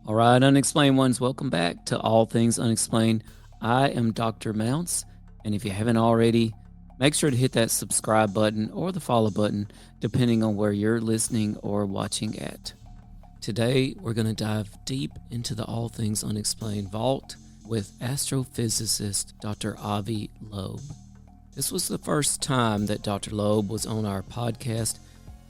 All right, Unexplained ones, welcome back to All Things Unexplained. I am Dr. Mounts, and if you haven't already, make sure to hit that subscribe button or the follow button, depending on where you're listening or watching at. Today, we're going to dive deep into the All Things Unexplained vault with astrophysicist Dr. Avi Loeb. This was the first time that Dr. Loeb was on our podcast.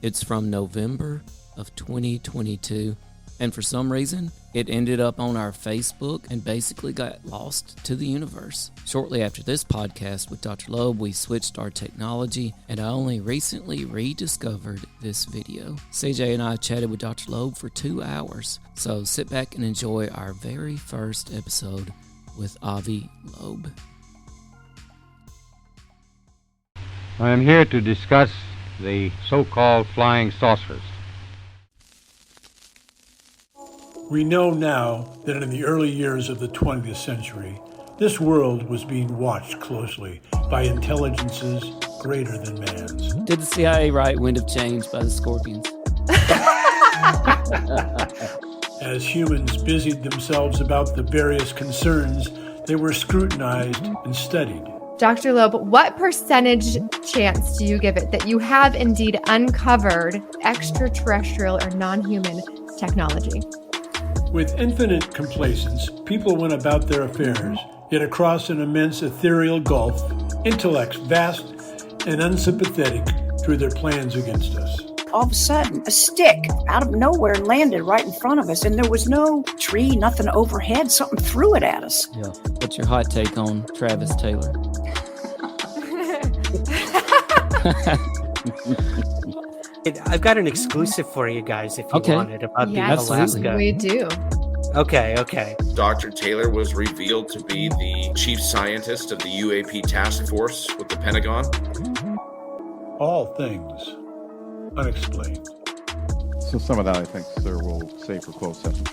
It's from November of 2022. And for some reason, it ended up on our Facebook and basically got lost to the universe. Shortly after this podcast with Dr. Loeb, we switched our technology, and I only recently rediscovered this video. CJ and I chatted with Dr. Loeb for 2 hours, so sit back and enjoy our very first episode with Avi Loeb. I am here to discuss the so-called flying saucers. We know now that in the early years of the 20th century, this world was being watched closely by intelligences greater than man's. Did the CIA write Wind of Change by the Scorpions? As humans busied themselves about the various concerns, they were scrutinized and studied. Dr. Loeb, what percentage chance do you give it that you have indeed uncovered extraterrestrial or non-human technology? With infinite complacence, people went about their affairs, yet across an immense ethereal gulf, intellects vast and unsympathetic drew their plans against us. All of a sudden, a stick out of nowhere landed right in front of us, and there was no tree, nothing overhead. Something threw it at us. Yeah. What's your hot take on Travis Taylor? I've got an exclusive for you guys if you want it about the Alaska. We do. Okay. Dr. Taylor was revealed to be the chief scientist of the UAP task force with the Pentagon. All Things Unexplained. So some of that, I think, sir, will save for closed session.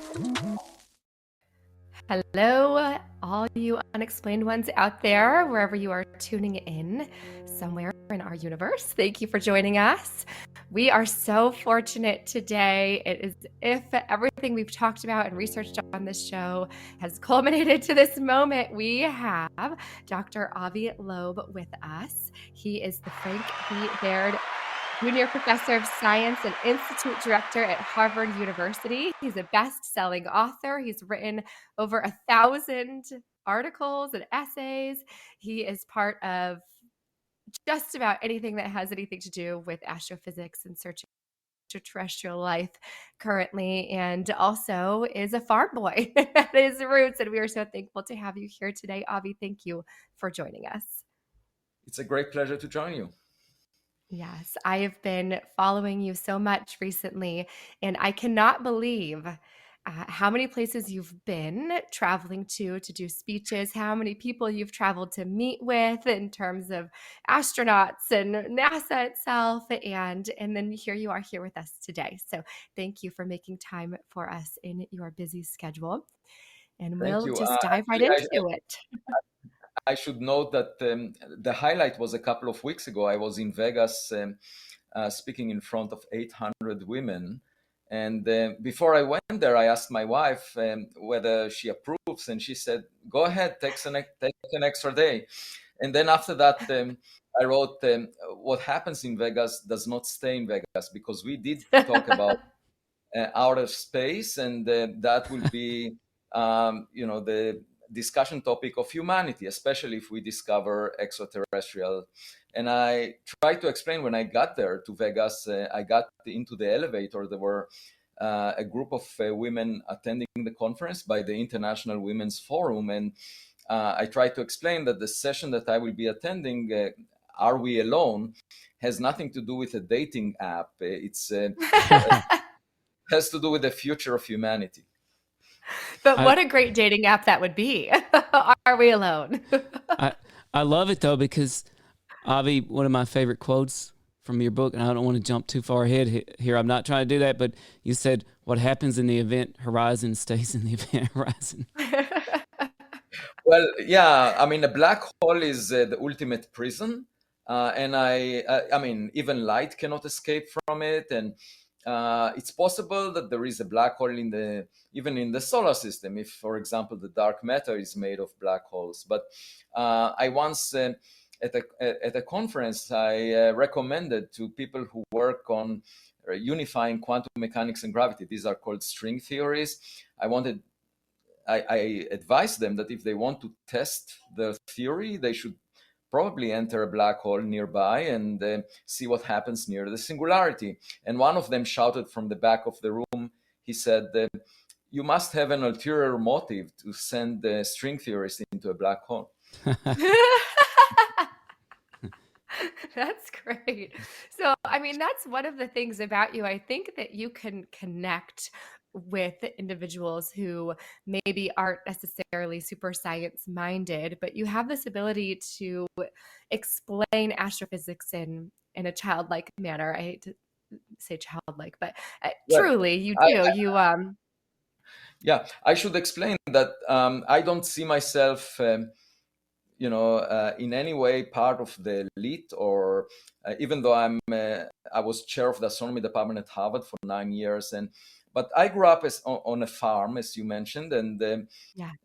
Hello, all you unexplained ones out there, wherever you are tuning in, somewhere in our universe. Thank you for joining us. We are so fortunate today. It is if everything we've talked about and researched on this show has culminated to this moment. We have Dr. Avi Loeb with us. He is the Frank B. Baird Junior Professor of Science and Institute Director at Harvard University. He's a best-selling author. He's written over 1,000 articles and essays. He is part of just about anything that has anything to do with astrophysics and searching extraterrestrial life currently, and also is a farm boy at his roots. And we are so thankful to have you here today, Avi. Thank you for joining us. It's a great pleasure to join you. Yes, I have been following you so much recently, and I cannot believe how many places you've been traveling to do speeches, how many people you've traveled to meet with in terms of astronauts and NASA itself, and then here you are here with us today. So thank you for making time for us in your busy schedule, and we'll just dive right into it. I should note that the highlight was a couple of weeks ago. I was in Vegas speaking in front of 800 women. And before I went there, I asked my wife whether she approves. And she said, go ahead, take an extra day. And then after that, I wrote, what happens in Vegas does not stay in Vegas, because we did talk about outer space. And that will be, the discussion topic of humanity, especially if we discover extraterrestrial. And I tried to explain when I got there to Vegas, I got into the elevator. There were a group of women attending the conference by the International Women's Forum. And I tried to explain that the session that I will be attending, Are We Alone?, has nothing to do with a dating app. It's has to do with the future of humanity. But what a great dating app that would be. Are we alone? I love it, though, because, Avi, one of my favorite quotes from your book, and I don't want to jump too far ahead here. I'm not trying to do that, but you said, what happens in the event horizon stays in the event horizon. Well, yeah, I mean, a black hole is the ultimate prison. And I mean, even light cannot escape from it. And it's possible that there is a black hole even in the solar system, if, for example, the dark matter is made of black holes. But I once, at a conference, I recommended to people who work on unifying quantum mechanics and gravity. These are called string theories. I advised them that if they want to test their theory, they should probably enter a black hole nearby and see what happens near the singularity. And one of them shouted from the back of the room, he said, you must have an ulterior motive to send the string theorists into a black hole. That's great. So, I mean, that's one of the things about you. I think that you can connect with individuals who maybe aren't necessarily super science minded, but you have this ability to explain astrophysics in a childlike manner. I hate to say childlike, but truly you do. Yeah, I should explain that I don't see myself in any way part of the elite, or even though I was chair of the astronomy department at Harvard for 9 years, but I grew up on a farm, as you mentioned, and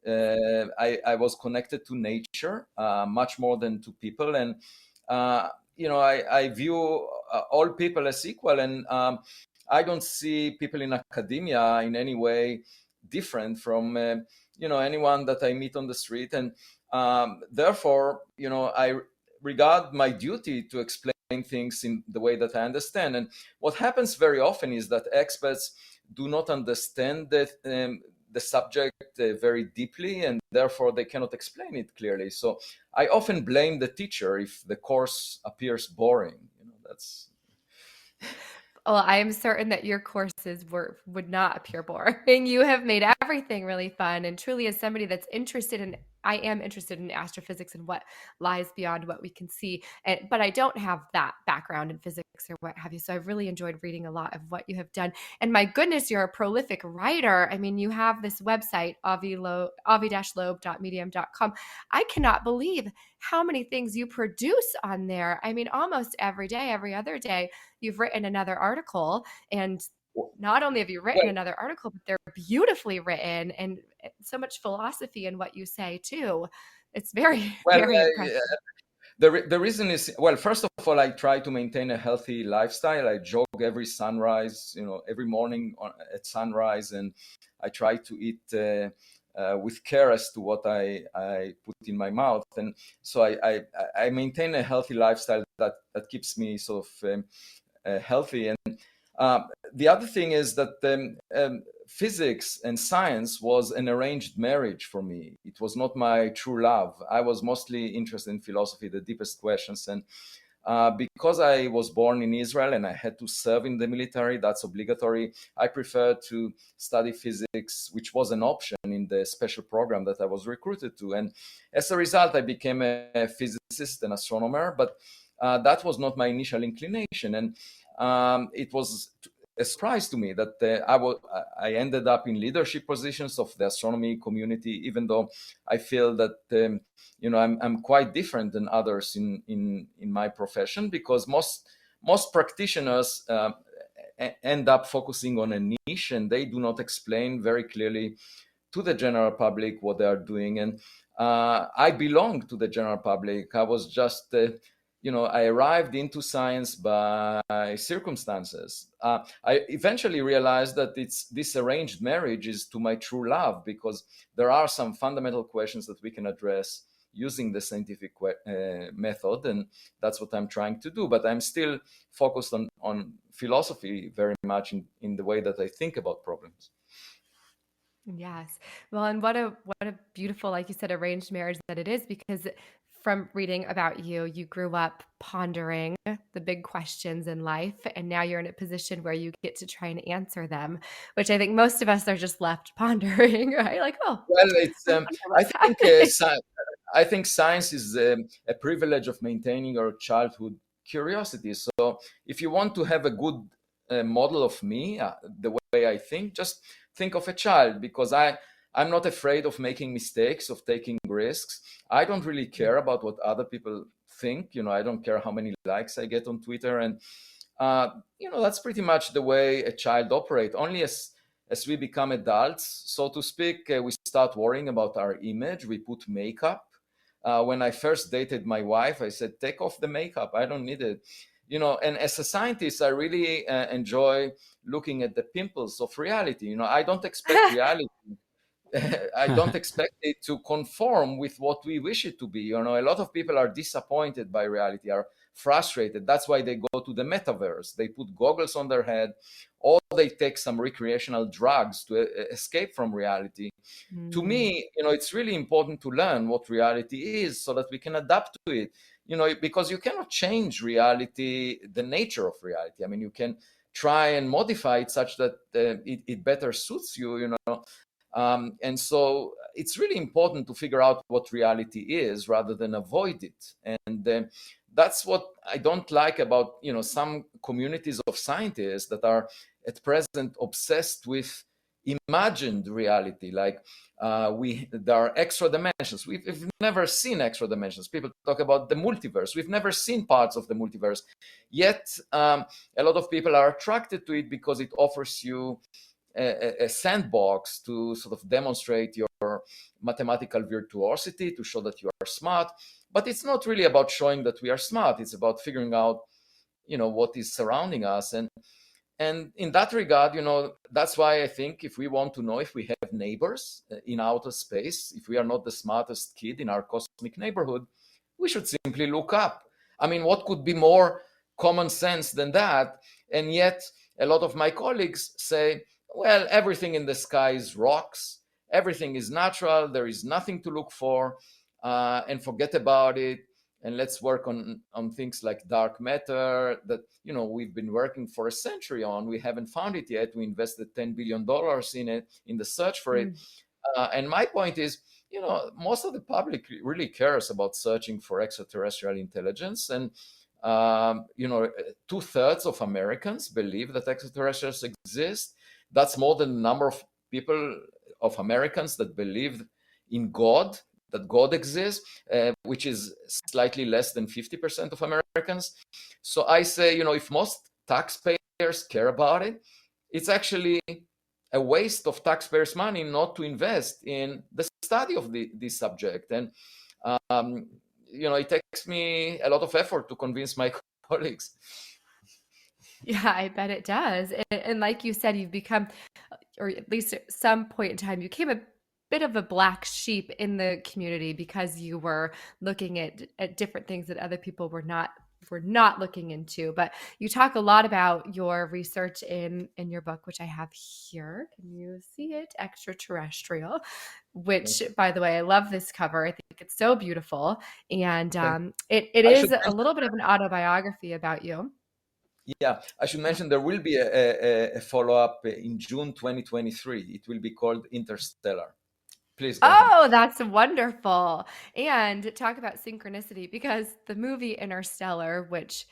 I was connected to nature much more than to people, and I view all people as equal, and I don't see people in academia in any way different from anyone that I meet on the street, and therefore, I regard my duty to explain things in the way that I understand. And what happens very often is that experts do not understand the subject very deeply, and therefore they cannot explain it clearly. So I often blame the teacher if the course appears boring. That's. Well, I am certain that your courses would not appear boring. You have made everything really fun, and truly, as somebody that's I am interested in astrophysics and what lies beyond what we can see. But I don't have that background in physics or what have you. So I've really enjoyed reading a lot of what you have done. And my goodness, you're a prolific writer. I mean, you have this website, avi-loeb.medium.com. I cannot believe how many things you produce on there. I mean, almost every day, every other day, you've written another article, and not only have you written another article, but they're beautifully written, and so much philosophy in what you say too. It's very, very impressive. The reason is, well, first of all, I try to maintain a healthy lifestyle. I jog every sunrise, every morning at sunrise, and I try to eat with care as to what I put in my mouth. And so I maintain a healthy lifestyle that keeps me sort of healthy. And the other thing is that physics and science was an arranged marriage for me. It was not my true love. I was mostly interested in philosophy, the deepest questions. And because I was born in Israel and I had to serve in the military, that's obligatory, I preferred to study physics, which was an option in the special program that I was recruited to. And as a result, I became a physicist and astronomer, but that was not my initial inclination. And it was a surprise to me that I ended up in leadership positions of the astronomy community, even though I feel that I'm quite different than others in my profession, because most practitioners end up focusing on a niche, and they do not explain very clearly to the general public what they are doing. And I belong to the general public. I was just I arrived into science by circumstances. I eventually realized that this arranged marriage is to my true love, because there are some fundamental questions that we can address using the scientific method, and that's what I'm trying to do. But I'm still focused on philosophy very much in the way that I think about problems. Yes. Well, and what a beautiful, like you said, arranged marriage that it is, because from reading about you, you grew up pondering the big questions in life, and now you're in a position where you get to try and answer them, which I think most of us are just left pondering, right? Like, oh, well, it's I think science is a privilege of maintaining our childhood curiosity. So if you want to have a good model of me, the way I think, just think of a child, because I'm not afraid of making mistakes, of taking risks. I don't really care about what other people think. I don't care how many likes I get on Twitter. And that's pretty much the way a child operates. Only as we become adults, so to speak, we start worrying about our image. We put makeup. When I first dated my wife, I said, take off the makeup. I don't need it. And as a scientist, I really enjoy looking at the pimples of reality. I don't expect reality. I don't expect it to conform with what we wish it to be. A lot of people are disappointed by reality, are frustrated. That's why they go to the metaverse. They put goggles on their head, or they take some recreational drugs to escape from reality. To me, it's really important to learn what reality is so that we can adapt to it. Because you cannot change reality, the nature of reality. I mean, you can try and modify it such that it better suits you. And so it's really important to figure out what reality is rather than avoid it. And that's what I don't like about, some communities of scientists that are at present obsessed with imagined reality. Like there are extra dimensions. We've never seen extra dimensions. People talk about the multiverse. We've never seen parts of the multiverse. Yet a lot of people are attracted to it because it offers you a sandbox to sort of demonstrate your mathematical virtuosity, to show that you are smart. But it's not really about showing that we are smart. It's about figuring out, what is surrounding us. And in that regard, that's why I think if we want to know if we have neighbors in outer space, if we are not the smartest kid in our cosmic neighborhood, we should simply look up. I mean, what could be more common sense than that? And yet a lot of my colleagues say, well, everything in the sky is rocks. Everything is natural. There is nothing to look for, and forget about it. And let's work on things like dark matter that, we've been working for a century on. We haven't found it yet. We invested $10 billion in it, in the search for it. And my point is, most of the public really cares about searching for extraterrestrial intelligence. And, 2/3 of Americans believe that extraterrestrials exist. That's more than the number of people, of Americans, that believe in God, that God exists, which is slightly less than 50% of Americans. So I say, if most taxpayers care about it, it's actually a waste of taxpayers' money not to invest in the study of this subject. And, it takes me a lot of effort to convince my colleagues. Yeah, I bet it does. And like you said, you've become, or at least at some point in time, you became a bit of a black sheep in the community because you were looking at different things that other people were not looking into. But you talk a lot about your research in your book, which I have here. Can you see it? Extraterrestrial, which, by the way, I love this cover. I think it's so beautiful. And it is a little bit of an autobiography about you. Yeah, I should mention there will be a follow-up in June 2023. It will be called Interstellar. Please go ahead. That's wonderful. And talk about synchronicity, because the movie Interstellar, which,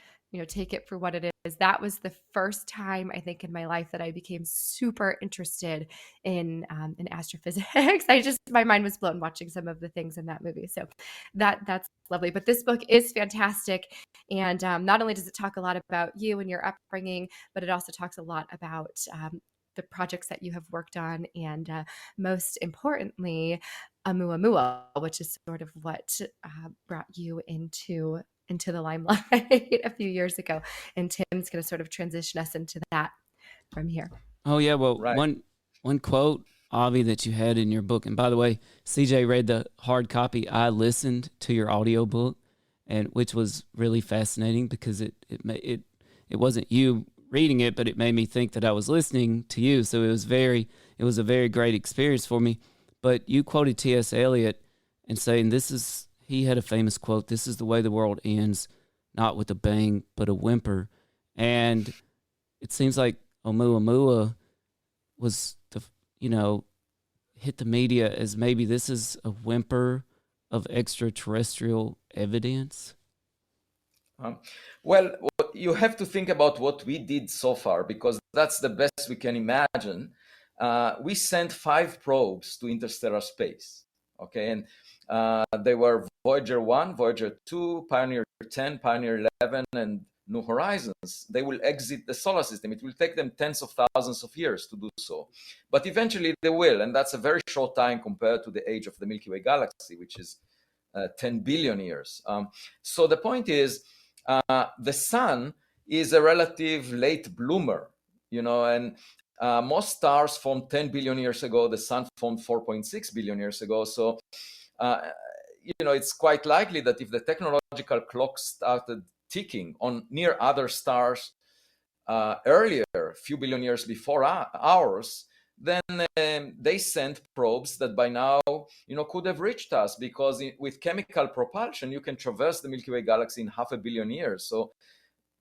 take it for what it is, that was the first time I think in my life that I became super interested in astrophysics. My mind was blown watching some of the things in that movie. So that's lovely. But this book is fantastic. And not only does it talk a lot about you and your upbringing, but it also talks a lot about the projects that you have worked on, and most importantly, Oumuamua, which is sort of what brought you into the limelight a few years ago. And Tim's going to sort of transition us into that from here. Oh yeah, well, right. one quote, Avi, that you had in your book, and by the way, CJ read the hard copy. I listened to your audiobook, and which was really fascinating because it wasn't you reading it, but it made me think that I was listening to you. So it was a very great experience for me. But you quoted T.S. Eliot and saying he had a famous quote, "This is the way the world ends, not with a bang, but a whimper." And it seems like Oumuamua was hit the media as maybe this is a whimper of extraterrestrial evidence. Well, you have to think about what we did so far, because that's the best we can imagine. We sent 5 probes to interstellar space, okay? And they were Voyager 1, Voyager 2, Pioneer 10, Pioneer 11, and new horizons, they will exit the solar system. It will take them tens of thousands of years to do so. But eventually they will, and that's a very short time compared to the age of the Milky Way galaxy, which is 10 billion years. So the point is, the sun is a relative late bloomer, and most stars formed 10 billion years ago. The sun formed 4.6 billion years ago. So, it's quite likely that if the technological clock started ticking on near other stars earlier, a few billion years before ours, then they sent probes that by now, could have reached us, because with chemical propulsion, you can traverse the Milky Way galaxy in 500 million years. So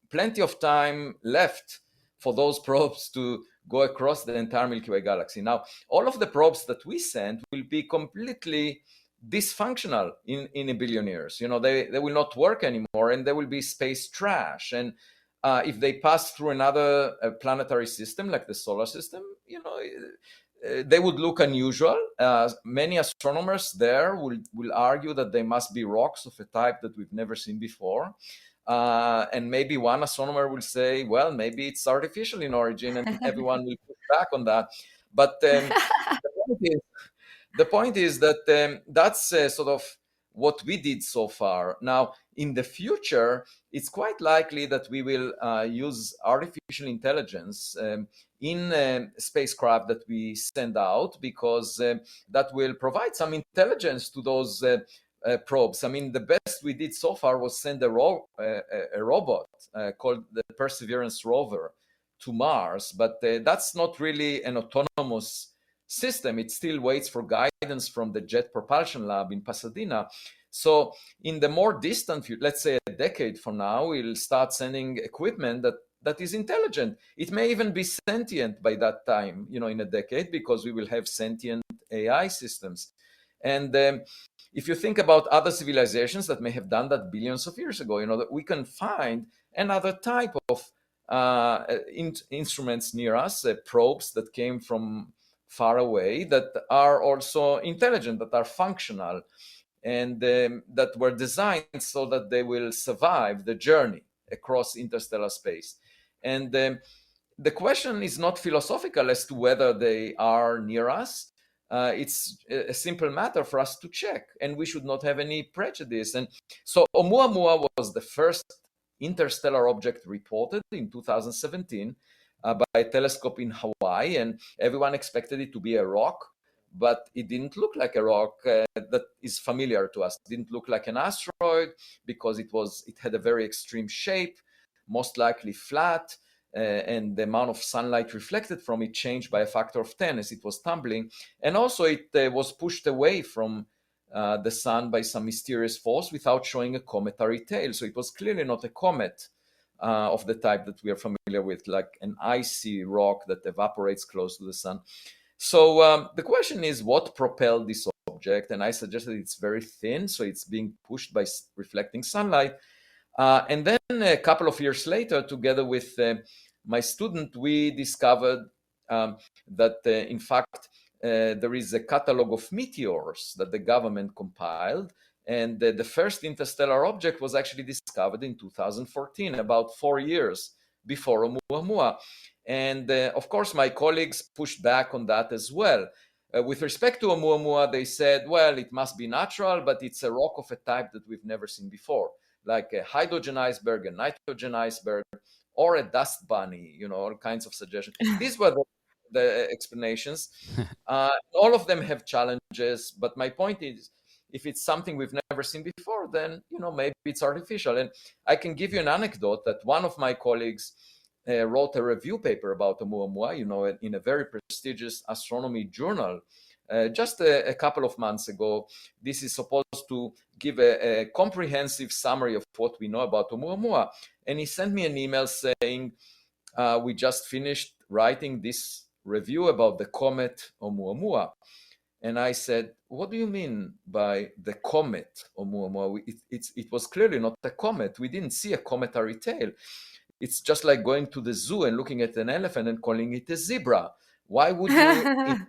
plenty of time left for those probes to go across the entire Milky Way galaxy. Now, all of the probes that we send will be completely dysfunctional in a billion years. They will not work anymore, and they will be space trash. And if they pass through another planetary system like the solar system, they would look unusual. Many astronomers there will argue that they must be rocks of a type that we've never seen before. And maybe one astronomer will say, well, maybe it's artificial in origin, and everyone will push back on that. But the point is that that's sort of what we did so far. Now, in the future, it's quite likely that we will use artificial intelligence in spacecraft that we send out, because that will provide some intelligence to those probes. I mean, the best we did so far was send a robot called the Perseverance rover to Mars, but that's not really an autonomous system. It still waits for guidance from the Jet Propulsion Lab in Pasadena. So in the more distant future, let's say a decade from now, we'll start sending equipment that is intelligent. It may even be sentient by that time, in a decade, because we will have sentient AI systems. And if you think about other civilizations that may have done that billions of years ago, that we can find another type of instruments near us, probes that came from far away, that are also intelligent, that are functional, and that were designed so that they will survive the journey across interstellar space. And the question is not philosophical as to whether they are near us. It's a simple matter for us to check, and we should not have any prejudice. And so Oumuamua was the first interstellar object reported in 2017 by a telescope in Hawaii, and everyone expected it to be a rock, but it didn't look like a rock that is familiar to us. It didn't look like an asteroid, because it had a very extreme shape, most likely flat, and the amount of sunlight reflected from it changed by a factor of 10 as it was tumbling. And also it was pushed away from the sun by some mysterious force without showing a cometary tail. So it was clearly not a comet of the type that we are familiar with, like an icy rock that evaporates close to the sun. So the question is, what propelled this object? And I suggested it's very thin, so it's being pushed by reflecting sunlight. And then a couple of years later, together with my student, we discovered that, in fact, there is a catalog of meteors that the government compiled. And the first interstellar object was actually discovered in 2014, about 4 years before Oumuamua. And of course, my colleagues pushed back on that as well. With respect to Oumuamua, they said, well, it must be natural, but it's a rock of a type that we've never seen before, like a hydrogen iceberg, a nitrogen iceberg, or a dust bunny, all kinds of suggestions. These were the explanations. All of them have challenges, but my point is, if it's something we've never seen before, then, maybe it's artificial. And I can give you an anecdote that one of my colleagues wrote a review paper about Oumuamua, in a very prestigious astronomy journal just a couple of months ago. This is supposed to give a comprehensive summary of what we know about Oumuamua. And he sent me an email saying, we just finished writing this review about the comet Oumuamua. And I said, what do you mean by the comet Oumuamua? It was clearly not a comet. We didn't see a cometary tail. It's just like going to the zoo and looking at an elephant and calling it a zebra. Why would you,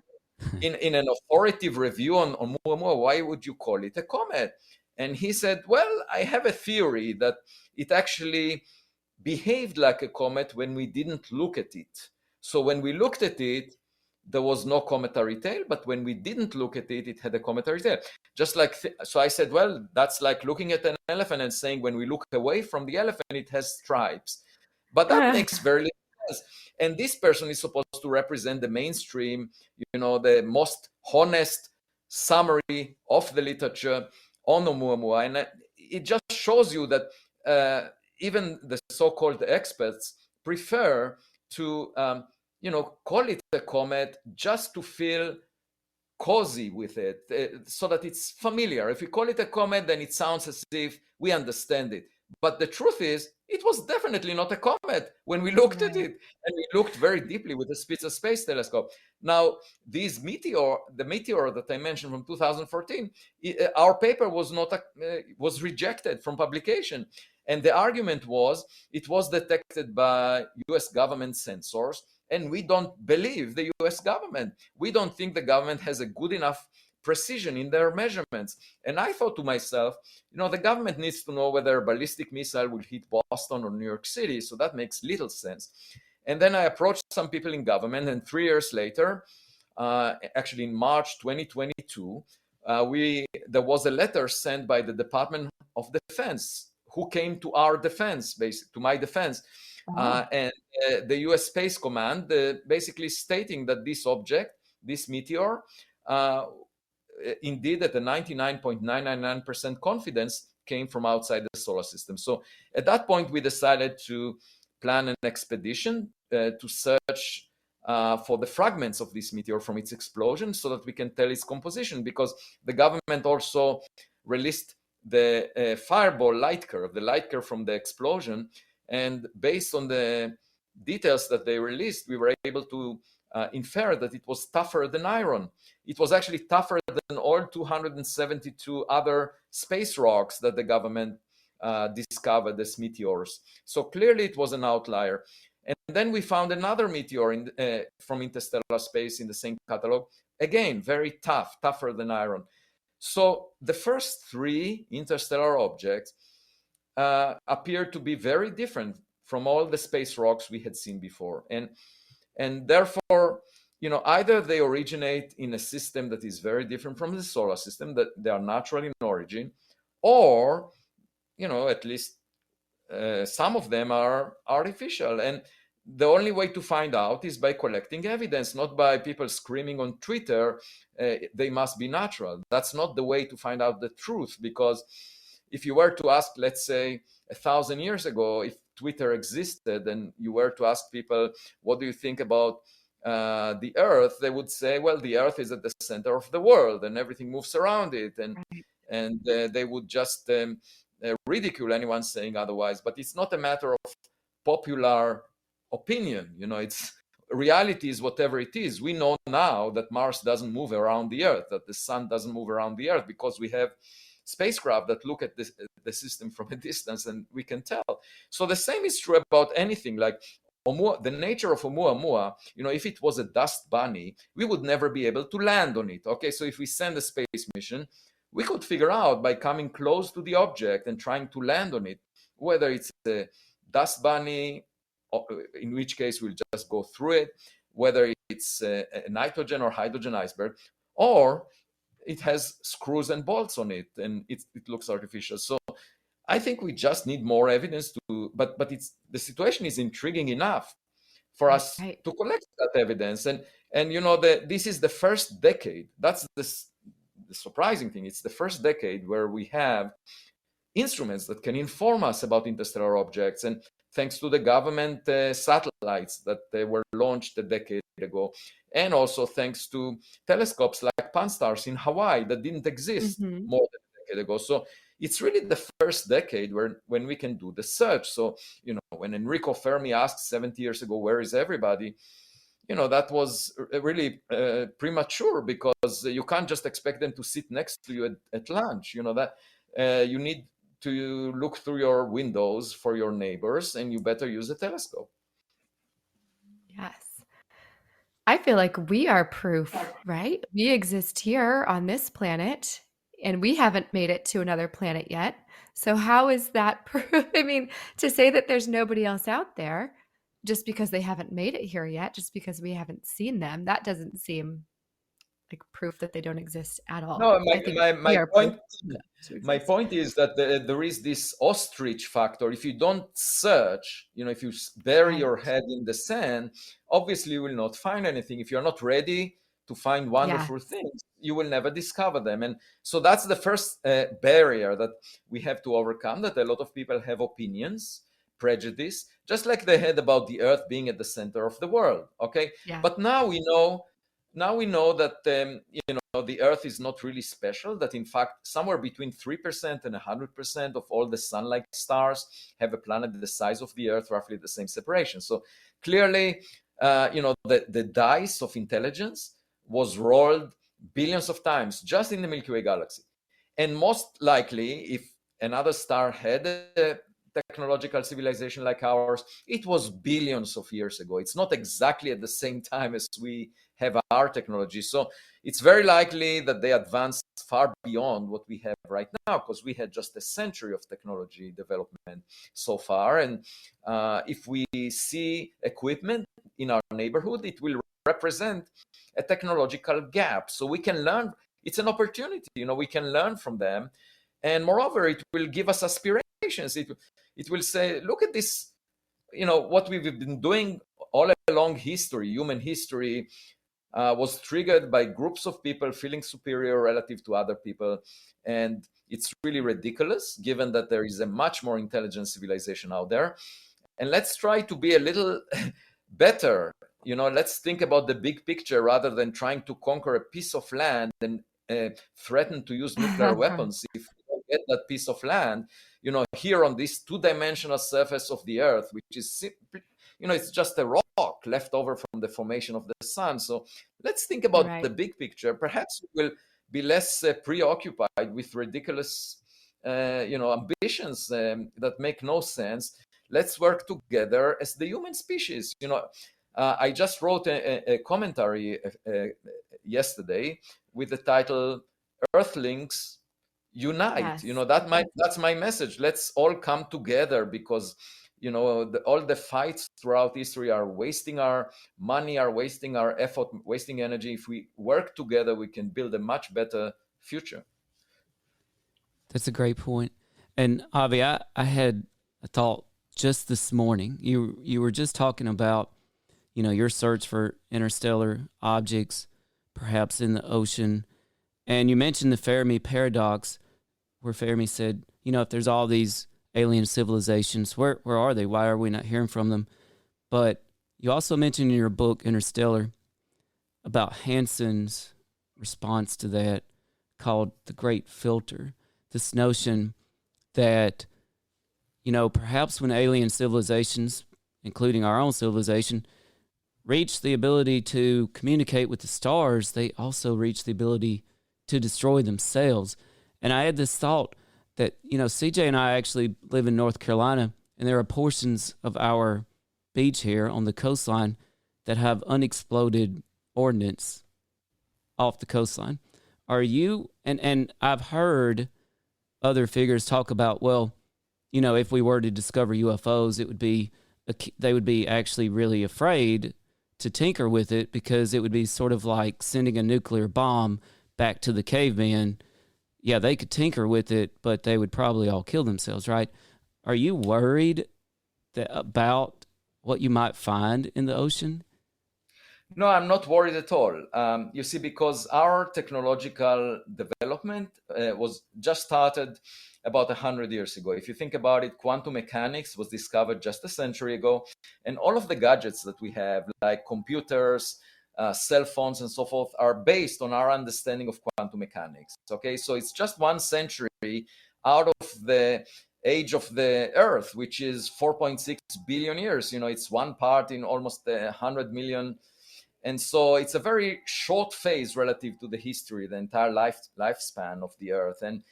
in an authoritative review on Oumuamua, why would you call it a comet? And he said, well, I have a theory that it actually behaved like a comet when we didn't look at it. So when we looked at it, there was no cometary tail, but when we didn't look at it, it had a cometary tail. Just like, so I said, well, that's like looking at an elephant and saying when we look away from the elephant, it has stripes. But that makes very little sense. And this person is supposed to represent the mainstream, the most honest summary of the literature on Oumuamua. And it just shows you that even the so-called experts prefer to call it a comet just to feel cozy with it, so that it's familiar. If we call it a comet, then it sounds as if we understand it. But the truth is, it was definitely not a comet when we looked at it, and we looked very deeply with the Spitzer Space Telescope. Now, the meteor that I mentioned from 2014, our paper was rejected from publication. And the argument was, it was detected by US government sensors, and we don't believe the US government. We don't think the government has a good enough precision in their measurements. And I thought to myself, the government needs to know whether a ballistic missile will hit Boston or New York City. So that makes little sense. And then I approached some people in government, and 3 years later, actually in March 2022, there was a letter sent by the Department of Defense, who came to our defense, basically to my defense, and the U.S. Space Command, basically stating that this object, this meteor, indeed at a 99.999% confidence came from outside the solar system. So at that point, we decided to plan an expedition to search for the fragments of this meteor from its explosion, so that we can tell its composition, because the government also released the fireball light curve, the light curve from the explosion. And based on the details that they released, we were able to infer that it was tougher than iron. It was actually tougher than all 272 other space rocks that the government discovered as meteors. So clearly it was an outlier. And then we found another meteor from interstellar space in the same catalog. Again, very tougher than iron. So the first 3 interstellar objects appear to be very different from all the space rocks we had seen before. And therefore, either they originate in a system that is very different from the solar system, that they are natural in origin, or, at least some of them are artificial. And the only way to find out is by collecting evidence, not by people screaming on Twitter, they must be natural. That's not the way to find out the truth, because if you were to ask, let's say, 1,000 years ago, if Twitter existed, and you were to ask people, what do you think about the Earth? They would say, well, the Earth is at the center of the world, and everything moves around it. And they would just ridicule anyone saying otherwise. But it's not a matter of popular opinion. It's reality is whatever it is. We know now that Mars doesn't move around the Earth, that the sun doesn't move around the Earth, because we have spacecraft that look at the system from a distance, and we can tell. So the same is true about anything like the nature of Oumuamua. If it was a dust bunny, we would never be able to land on it. Okay, so if we send a space mission, we could figure out by coming close to the object and trying to land on it, whether it's a dust bunny, in which case we'll just go through it, whether it's a nitrogen or hydrogen iceberg, or it has screws and bolts on it, and it looks artificial. So I think we just need more evidence but the situation is intriguing enough for us to collect that evidence. And this is the first decade. That's the surprising thing. It's the first decade where we have instruments that can inform us about interstellar objects. And thanks to the government satellites that were launched a decade ago, and also thanks to telescopes like Pan-STARRS in Hawaii that didn't exist more than a decade ago. So it's really the first decade when we can do the search. So, when Enrico Fermi asked 70 years ago, where is everybody? That was really premature, because you can't just expect them to sit next to you at lunch. That you need to look through your windows for your neighbors, and you better use a telescope. Yes. I feel like we are proof, right? We exist here on this planet, and we haven't made it to another planet yet. So how is that proof? I mean, to say that there's nobody else out there just because they haven't made it here yet, just because we haven't seen them, that doesn't seem like proof that they don't exist at all. No, I think we are point proof to my exist. point is that there is this ostrich factor. If you don't search, if you bury Right. your head in the sand, obviously you will not find anything. If you're not ready to find wonderful things, you will never discover them. And so that's the first barrier that we have to overcome, that a lot of people have opinions, prejudice, just like they had about the earth being at the center of the world. Okay. Yeah. But now we know that the earth is not really special, that in fact somewhere between 3% and 100% of all the sun-like stars have a planet the size of the earth, roughly the same separation. So clearly the dice of intelligence was rolled billions of times just in the Milky Way galaxy. And most likely, if another star had a technological civilization like ours, it was billions of years ago. It's not exactly at the same time as we have our technology. So it's very likely that they advanced far beyond what we have right now, because we had just a century of technology development so far. And if we see equipment in our neighborhood, it will represent a technological gap. So we can learn. It's an opportunity. We can learn from them. And moreover, it will give us aspirations. It will say, look at this, what we've been doing all along history, human history, was triggered by groups of people feeling superior relative to other people. And it's really ridiculous, given that there is a much more intelligent civilization out there. And let's try to be a little better. Let's think about the big picture rather than trying to conquer a piece of land and threaten to use nuclear weapons if we don't get that piece of land, here on this two-dimensional surface of the earth, which is it's just a rock left over from the formation of the sun. So let's think about the big picture. Perhaps we will be less preoccupied with ridiculous ambitions that make no sense. Let's work together as the human species. I just wrote a commentary yesterday with the title "Earthlings Unite." Yes. That's my message. Let's all come together, because all the fights throughout history are wasting our money, are wasting our effort, wasting energy. If we work together, we can build a much better future. That's a great point. And Avi, I had a thought just this morning. You were just talking about, your search for interstellar objects, perhaps in the ocean. And you mentioned the Fermi paradox, where Fermi said, if there's all these alien civilizations, where are they? Why are we not hearing from them? But you also mentioned in your book, Interstellar, about Hansen's response to that, called the Great Filter. This notion that, perhaps when alien civilizations, including our own civilization, reach the ability to communicate with the stars, they also reach the ability to destroy themselves. And I had this thought that, CJ and I actually live in North Carolina, and there are portions of our beach here on the coastline that have unexploded ordnance off the coastline. Are you, and I've heard other figures talk about, well, if we were to discover UFOs, they would be actually really afraid to tinker with it, because it would be sort of like sending a nuclear bomb back to the caveman. Yeah, they could tinker with it, but they would probably all kill themselves, right? Are you worried about what you might find in the ocean? No, I'm not worried at all. You see, because our technological development was just started about 100 years ago. If you think about it, quantum mechanics was discovered just a century ago. And all of the gadgets that we have, like computers, cell phones, and so forth, are based on our understanding of quantum mechanics. Okay, so it's just 1 century out of the age of the Earth, which is 4.6 billion years. It's one part in almost 100 million. And so it's a very short phase relative to the history, the entire lifespan of the Earth. And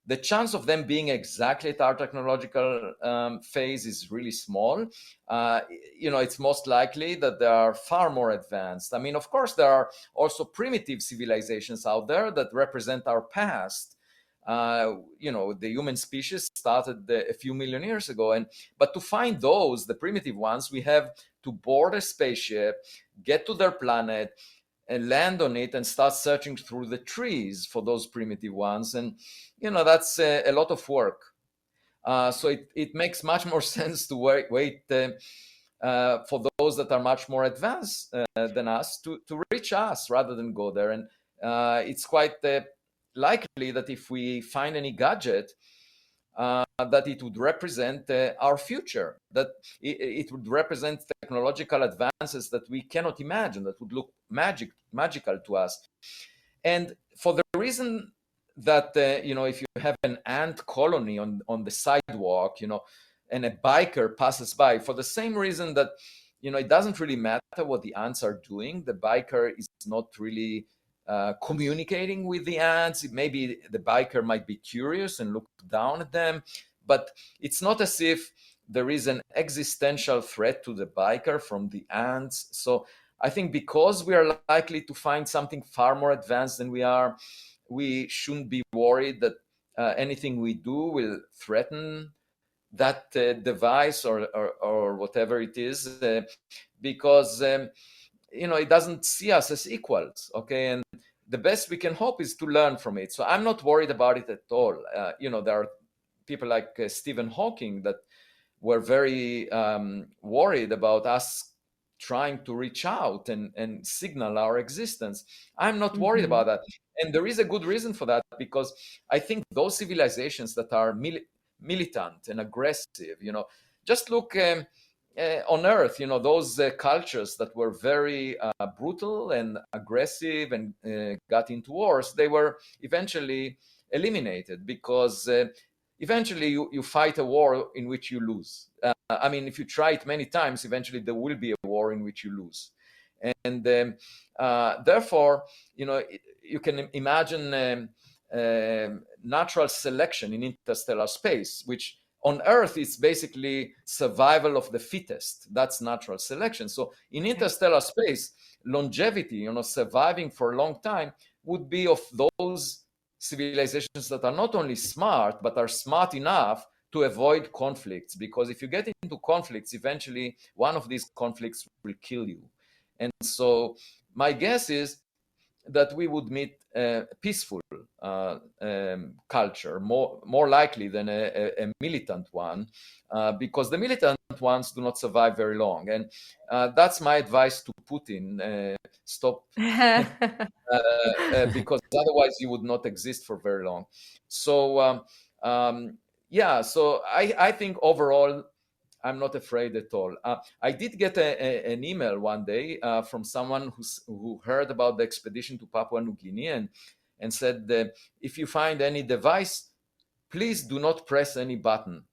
the chance of them being exactly at our technological phase is really small. It's most likely that they are far more advanced. Of course, there are also primitive civilizations out there that represent our past. The human species started a few million years ago, but to find those, the primitive ones, we have to board a spaceship, get to their planet, and land on it, and start searching through the trees for those primitive ones, and that's a lot of work. So it makes much more sense to wait for those that are much more advanced than us to reach us rather than go there. And it's quite likely that if we find any gadget, that it would represent our future, that it would represent technological advances that we cannot imagine, that would look magical to us. And for the reason that, if you have an ant colony on the sidewalk, and a biker passes by, for the same reason that, it doesn't really matter what the ants are doing. The biker is not really communicating with the ants. Maybe the biker might be curious and look down at them, but it's not as if there is an existential threat to the biker from the ants. So I think because we are likely to find something far more advanced than we are, we shouldn't be worried that anything we do will threaten that device or whatever it is, because it doesn't see us as equals. Okay, and the best we can hope is to learn from it. So I'm not worried about it at all. There are people like Stephen Hawking that were very worried about us trying to reach out and signal our existence. I'm not worried about that. And there is a good reason for that, because I think those civilizations that are militant and aggressive, just look on Earth, those cultures that were very brutal and aggressive and got into wars, they were eventually eliminated, because eventually you fight a war in which you lose. If you try it many times, eventually there will be a war in which you lose. And therefore, you can imagine natural selection in interstellar space, which on Earth is basically survival of the fittest. That's natural selection. So in interstellar space, longevity, surviving for a long time, would be of those civilizations that are not only smart, but are smart enough to avoid conflicts. Because if you get into conflicts, eventually one of these conflicts will kill you. And so my guess is that we would meet a peaceful culture, more likely than a militant one, because the militant ones do not survive very long. And that's my advice to Putin: stop, because otherwise you would not exist for very long. So so I think overall, I'm not afraid at all. I did get an email one day from someone who heard about the expedition to Papua New Guinea and said, if you find any device, please do not press any button.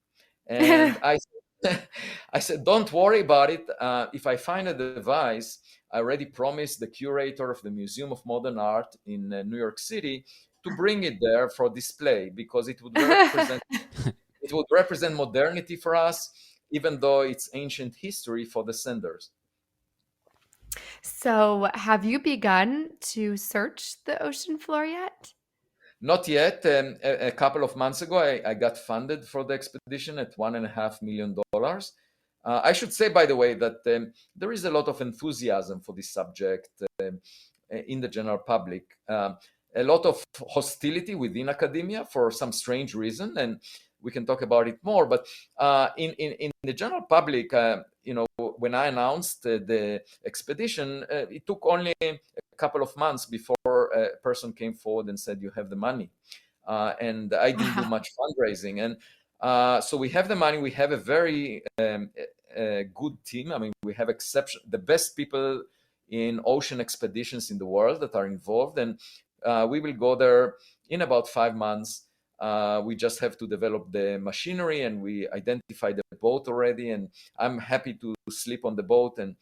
And I said, don't worry about it. If I find a device, I already promised the curator of the Museum of Modern Art in New York City to bring it there for display, because it would represent modernity for us, even though it's ancient history for the senders. So have you begun to search the ocean floor yet? Not yet. A couple of months ago, I got funded for the expedition at $1.5 million. I should say, by the way, that there is a lot of enthusiasm for this subject in the general public. A lot of hostility within academia for some strange reason, and we can talk about it more. But in the general public, when I announced the expedition, it took only a couple of months before a person came forward and said, you have the money. And I didn't do much fundraising. And so we have the money. We have a very good team. We have the best people in ocean expeditions in the world that are involved. And we will go there in about 5 months. We just have to develop the machinery, and we identified the boat already. And I'm happy to sleep on the boat and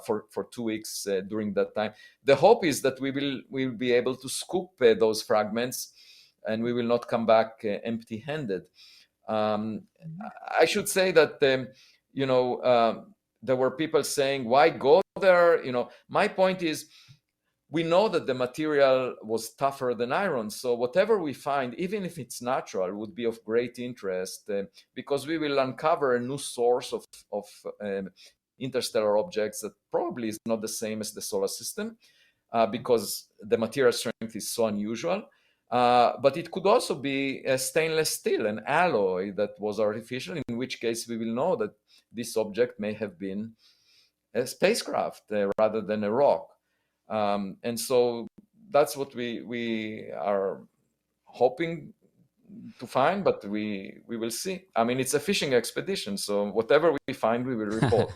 for 2 weeks during that time. The hope is that we will be able to scoop those fragments, and we will not come back empty-handed. I should say that there were people saying, "Why go there?" My point is, we know that the material was tougher than iron. So whatever we find, even if it's natural, would be of great interest because we will uncover a new source of interstellar objects that probably is not the same as the solar system because the material strength is so unusual. But it could also be a stainless steel, an alloy that was artificial, in which case we will know that this object may have been a spacecraft rather than a rock. And so that's what we are hoping to find, but we will see. I mean, it's a fishing expedition, so whatever we find, we will report.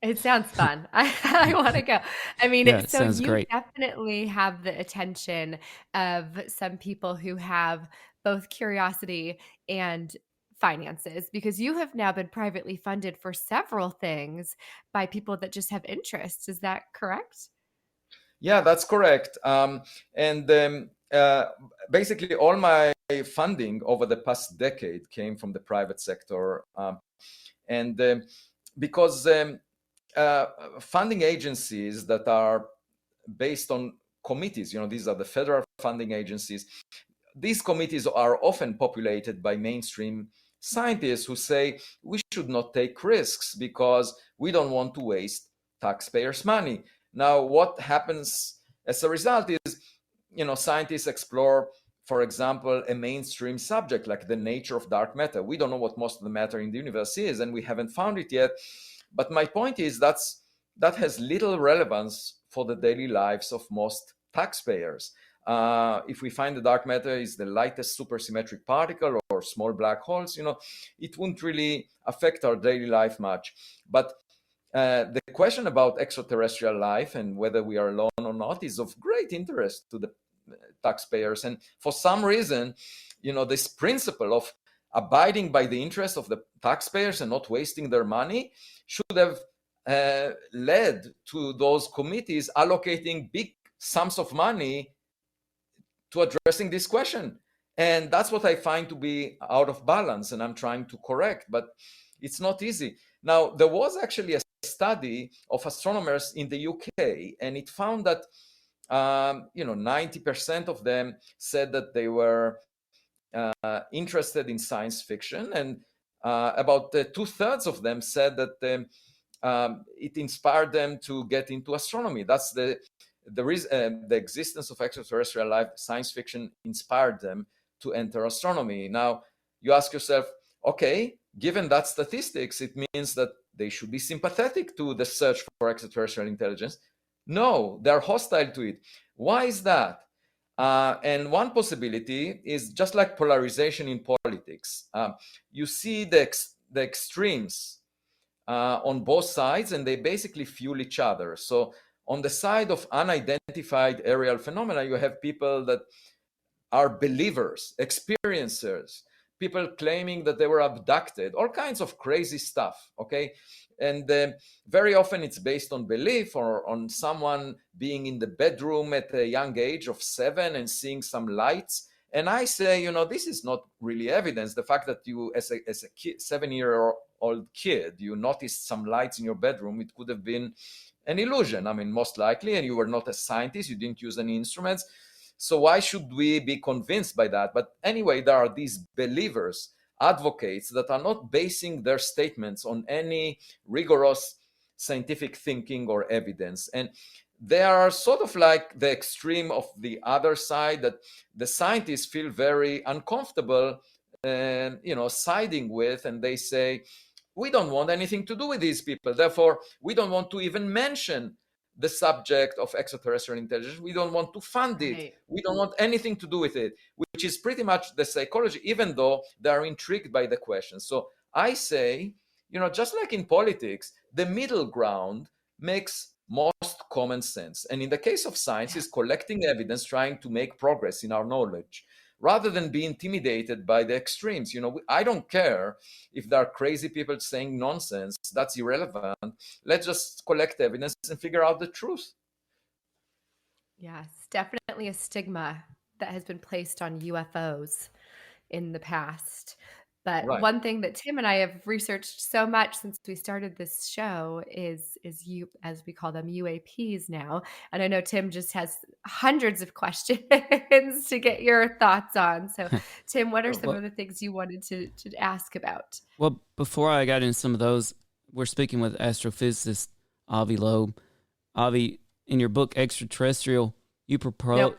It sounds fun. I want to go. I mean, Yeah, it so sounds you great. definitely have the attention of some people who have both curiosity and finances, because you have now been privately funded for several things by people that just have interests. Is that correct? Yeah, that's correct. And basically, all my funding over the past decade came from the private sector. And because funding agencies that are based on committees, these are the federal funding agencies, these committees are often populated by mainstream scientists who say we should not take risks because we don't want to waste taxpayers' money. Now, what happens as a result is, scientists explore, for example, a mainstream subject like the nature of dark matter. We don't know what most of the matter in the universe is, and we haven't found it yet. But my point is that has little relevance for the daily lives of most taxpayers. If we find the dark matter is the lightest supersymmetric particle or small black holes, it wouldn't really affect our daily life much. But the question about extraterrestrial life and whether we are alone or not is of great interest to the taxpayers. And for some reason, this principle of abiding by the interests of the taxpayers and not wasting their money should have led to those committees allocating big sums of money to addressing this question. And that's what I find to be out of balance, and I'm trying to correct, but it's not easy. Now, there was actually a study of astronomers in the UK, and it found that 90% of them said that they were interested in science fiction, and about 2/3 of them said that it inspired them to get into astronomy. That's the reason, the existence of extraterrestrial life. Science fiction inspired them to enter astronomy. Now, you ask yourself, okay, given that statistics, it means that they should be sympathetic to the search for extraterrestrial intelligence. No, they're hostile to it. Why is that? And one possibility is just like polarization in politics. You see the extremes on both sides, and they basically fuel each other. So on the side of unidentified aerial phenomena, you have people that are believers, experiencers, people claiming that they were abducted, all kinds of crazy stuff, okay? And very often it's based on belief or on someone being in the bedroom at a young age of 7 and seeing some lights. And I say, this is not really evidence. The fact that you, as a 7-year-old kid, you noticed some lights in your bedroom, it could have been an illusion. I mean, most likely, and you were not a scientist, you didn't use any instruments. So why should we be convinced by that? But anyway, there are these believers, advocates that are not basing their statements on any rigorous scientific thinking or evidence. And they are sort of like the extreme of the other side that the scientists feel very uncomfortable siding with, and they say, we don't want anything to do with these people. Therefore, we don't want to even mention the subject of extraterrestrial intelligence. We don't want to fund it. Right. We don't want anything to do with it, which is pretty much the psychology, even though they are intrigued by the question. So I say, just like in politics, the middle ground makes most common sense. And in the case of science, is collecting evidence, trying to make progress in our knowledge, rather than be intimidated by the extremes. I don't care if there are crazy people saying nonsense. That's irrelevant. Let's just collect evidence and figure out the truth. Yes, definitely a stigma that has been placed on UFOs in the past. But Right. one thing that Tim and I have researched so much since we started this show is you, as we call them, UAPs now. And I know Tim just has hundreds of questions to get your thoughts on. So Tim, what are some of the things you wanted to ask about? Well, before I got into some of those, we're speaking with astrophysicist Avi Loeb. Avi, in your book Extraterrestrial, you propose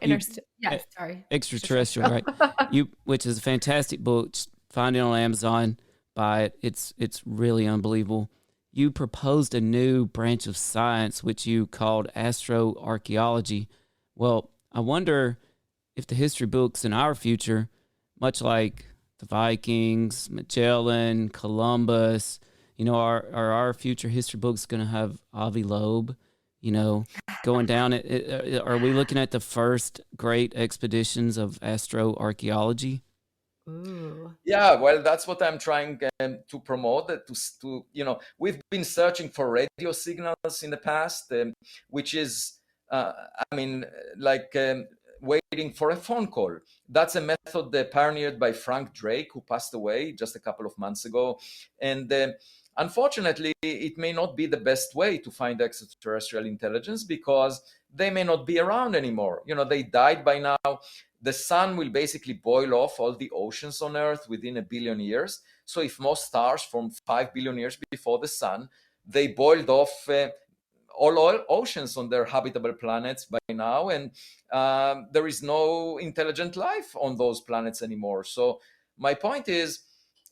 Extraterrestrial, right? Which is a fantastic book. Find it on Amazon. Buy it. It's really unbelievable. You proposed a new branch of science which you called astroarchaeology. Well, I wonder if the history books in our future, much like the Vikings, Magellan, Columbus, are our future history books going to have Avi Loeb, going down it? Are we looking at the first great expeditions of astroarchaeology? Ooh. Yeah, well, that's what I'm trying to promote. We've been searching for radio signals in the past, which is, waiting for a phone call. That's a method pioneered by Frank Drake, who passed away just a couple of months ago. And unfortunately, it may not be the best way to find extraterrestrial intelligence because they may not be around anymore. They died by now. The sun will basically boil off all the oceans on Earth within 1 billion years. So if most stars formed 5 billion years before the sun, they boiled off all oceans on their habitable planets by now. And there is no intelligent life on those planets anymore. So my point is,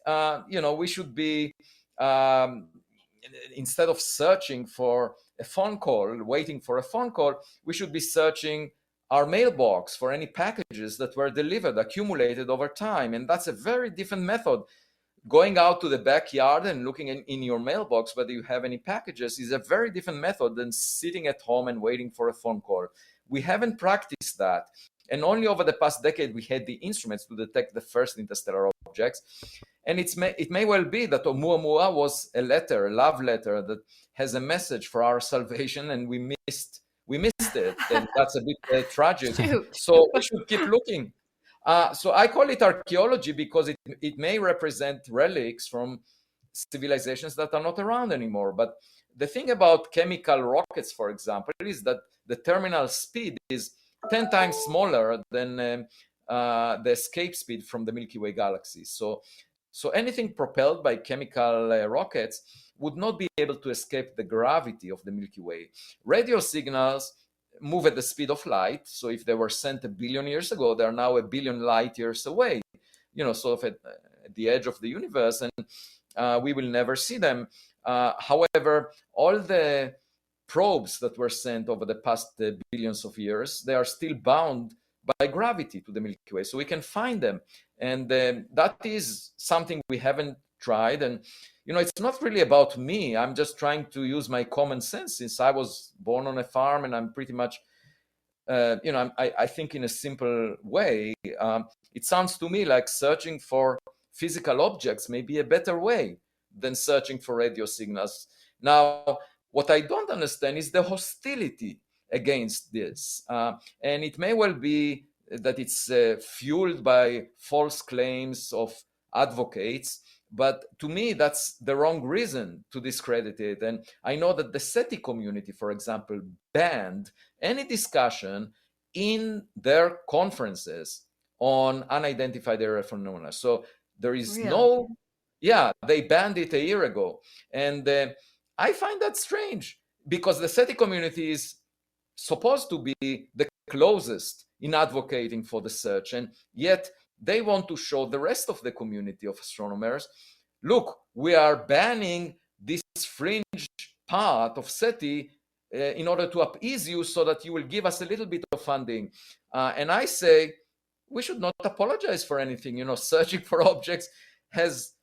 we should be, instead of searching for a phone call, waiting for a phone call, we should be searching our mailbox for any packages that were delivered, accumulated over time. And that's a very different method. Going out to the backyard and looking in your mailbox whether you have any packages is a very different method than sitting at home and waiting for a phone call. We haven't practiced that. And only over the past decade, we had the instruments to detect the first interstellar objects. And it may well be that Oumuamua was a love letter that has a message for our salvation, and we missed it. And that's a bit tragic. So we should keep looking. So I call it archaeology because it may represent relics from civilizations that are not around anymore. But the thing about chemical rockets, for example, is that the terminal speed is 10 times smaller than the escape speed from the Milky Way galaxy. So anything propelled by chemical rockets would not be able to escape the gravity of the Milky Way. Radio signals move at the speed of light. So if they were sent 1 billion years ago, they're now 1 billion light years away, sort of at the edge of the universe, and we will never see them. However, all the probes that were sent over the past billions of years, they are still bound by gravity to the Milky Way. So we can find them. And that is something we haven't tried. And, it's not really about me. I'm just trying to use my common sense since I was born on a farm, and I'm pretty much, I think in a simple way. It sounds to me like searching for physical objects may be a better way than searching for radio signals. Now, what I don't understand is the hostility against this. And it may well be that it's fueled by false claims of advocates. But to me, that's the wrong reason to discredit it. And I know that the SETI community, for example, banned any discussion in their conferences on unidentified aerial phenomena. So there is they banned it a year ago. And I find that strange because the SETI community is supposed to be the closest in advocating for the search. And yet they want to show the rest of the community of astronomers, look, we are banning this fringe part of SETI in order to appease you so that you will give us a little bit of funding. And I say, we should not apologize for anything. Searching for objects has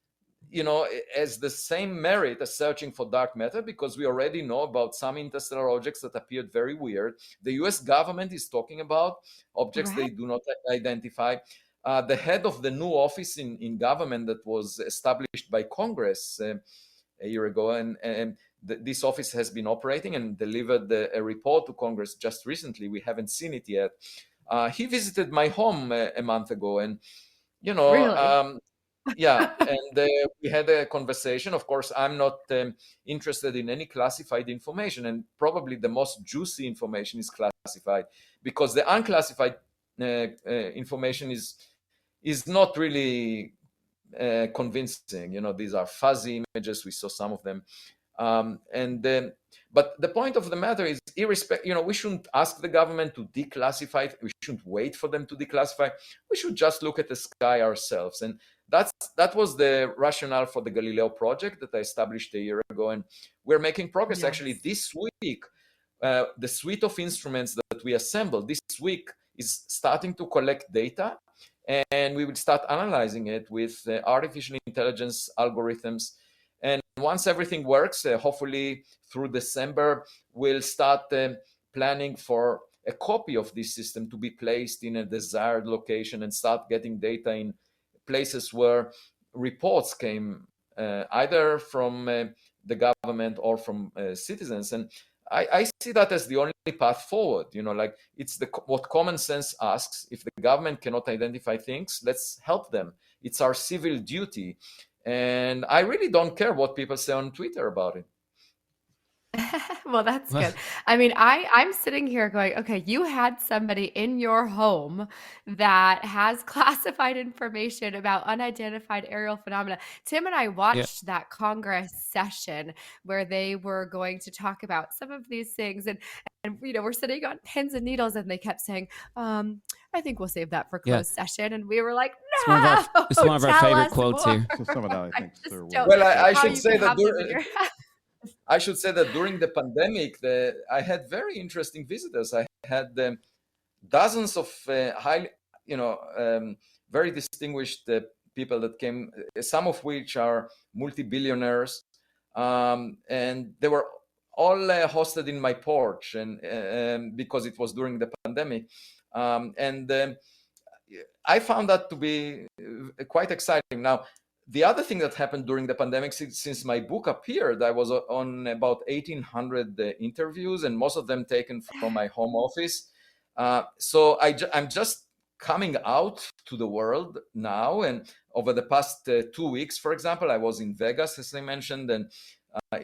the same merit as searching for dark matter, because we already know about some interstellar objects that appeared very weird. The US government is talking about objects they do not identify. The head of the new office in government that was established by Congress a year ago, and this office has been operating and delivered a report to Congress just recently. We haven't seen it yet. He visited my home a month ago, and Really? Yeah, and we had a conversation. Of course, I'm not interested in any classified information, and probably the most juicy information is classified, because the unclassified information is not really convincing. These are fuzzy images. We saw some of them, and then, but the point of the matter is, we shouldn't ask the government to declassify it. We shouldn't wait for them to declassify. We should just look at the sky ourselves, and that was the rationale for the Galileo project that I established a year ago, and we're making progress. Yes. Actually this week. The suite of instruments that we assembled this week is starting to collect data, and we will start analyzing it with artificial intelligence algorithms. And once everything works, hopefully through December, we'll start planning for a copy of this system to be placed in a desired location and start getting data in places where reports came either from the government or from citizens. And I see that as the only path forward. Like, it's what common sense asks. If the government cannot identify things, let's help them. It's our civil duty. And I really don't care what people say on Twitter about it. Well, that's good. I mean, I'm sitting here going, okay, you had somebody in your home that has classified information about unidentified aerial phenomena. Tim and I watched that Congress session where they were going to talk about some of these things, and we're sitting on pins and needles, and they kept saying, I think we'll save that for closed session. And we were like, no, it's one of our favorite quotes more. here. So some of that I think there will. Well, I should say that I should say that during the pandemic, I had very interesting visitors. I had dozens of very distinguished people that came, some of which are multi-billionaires, and they were all hosted in my porch, and because it was during the pandemic, I found that to be quite exciting. Now, the other thing that happened during the pandemic, since my book appeared, I was on about 1,800 interviews, and most of them taken from my home office. So I'm just coming out to the world now. And over the past 2 weeks, for example, I was in Vegas, as I mentioned, and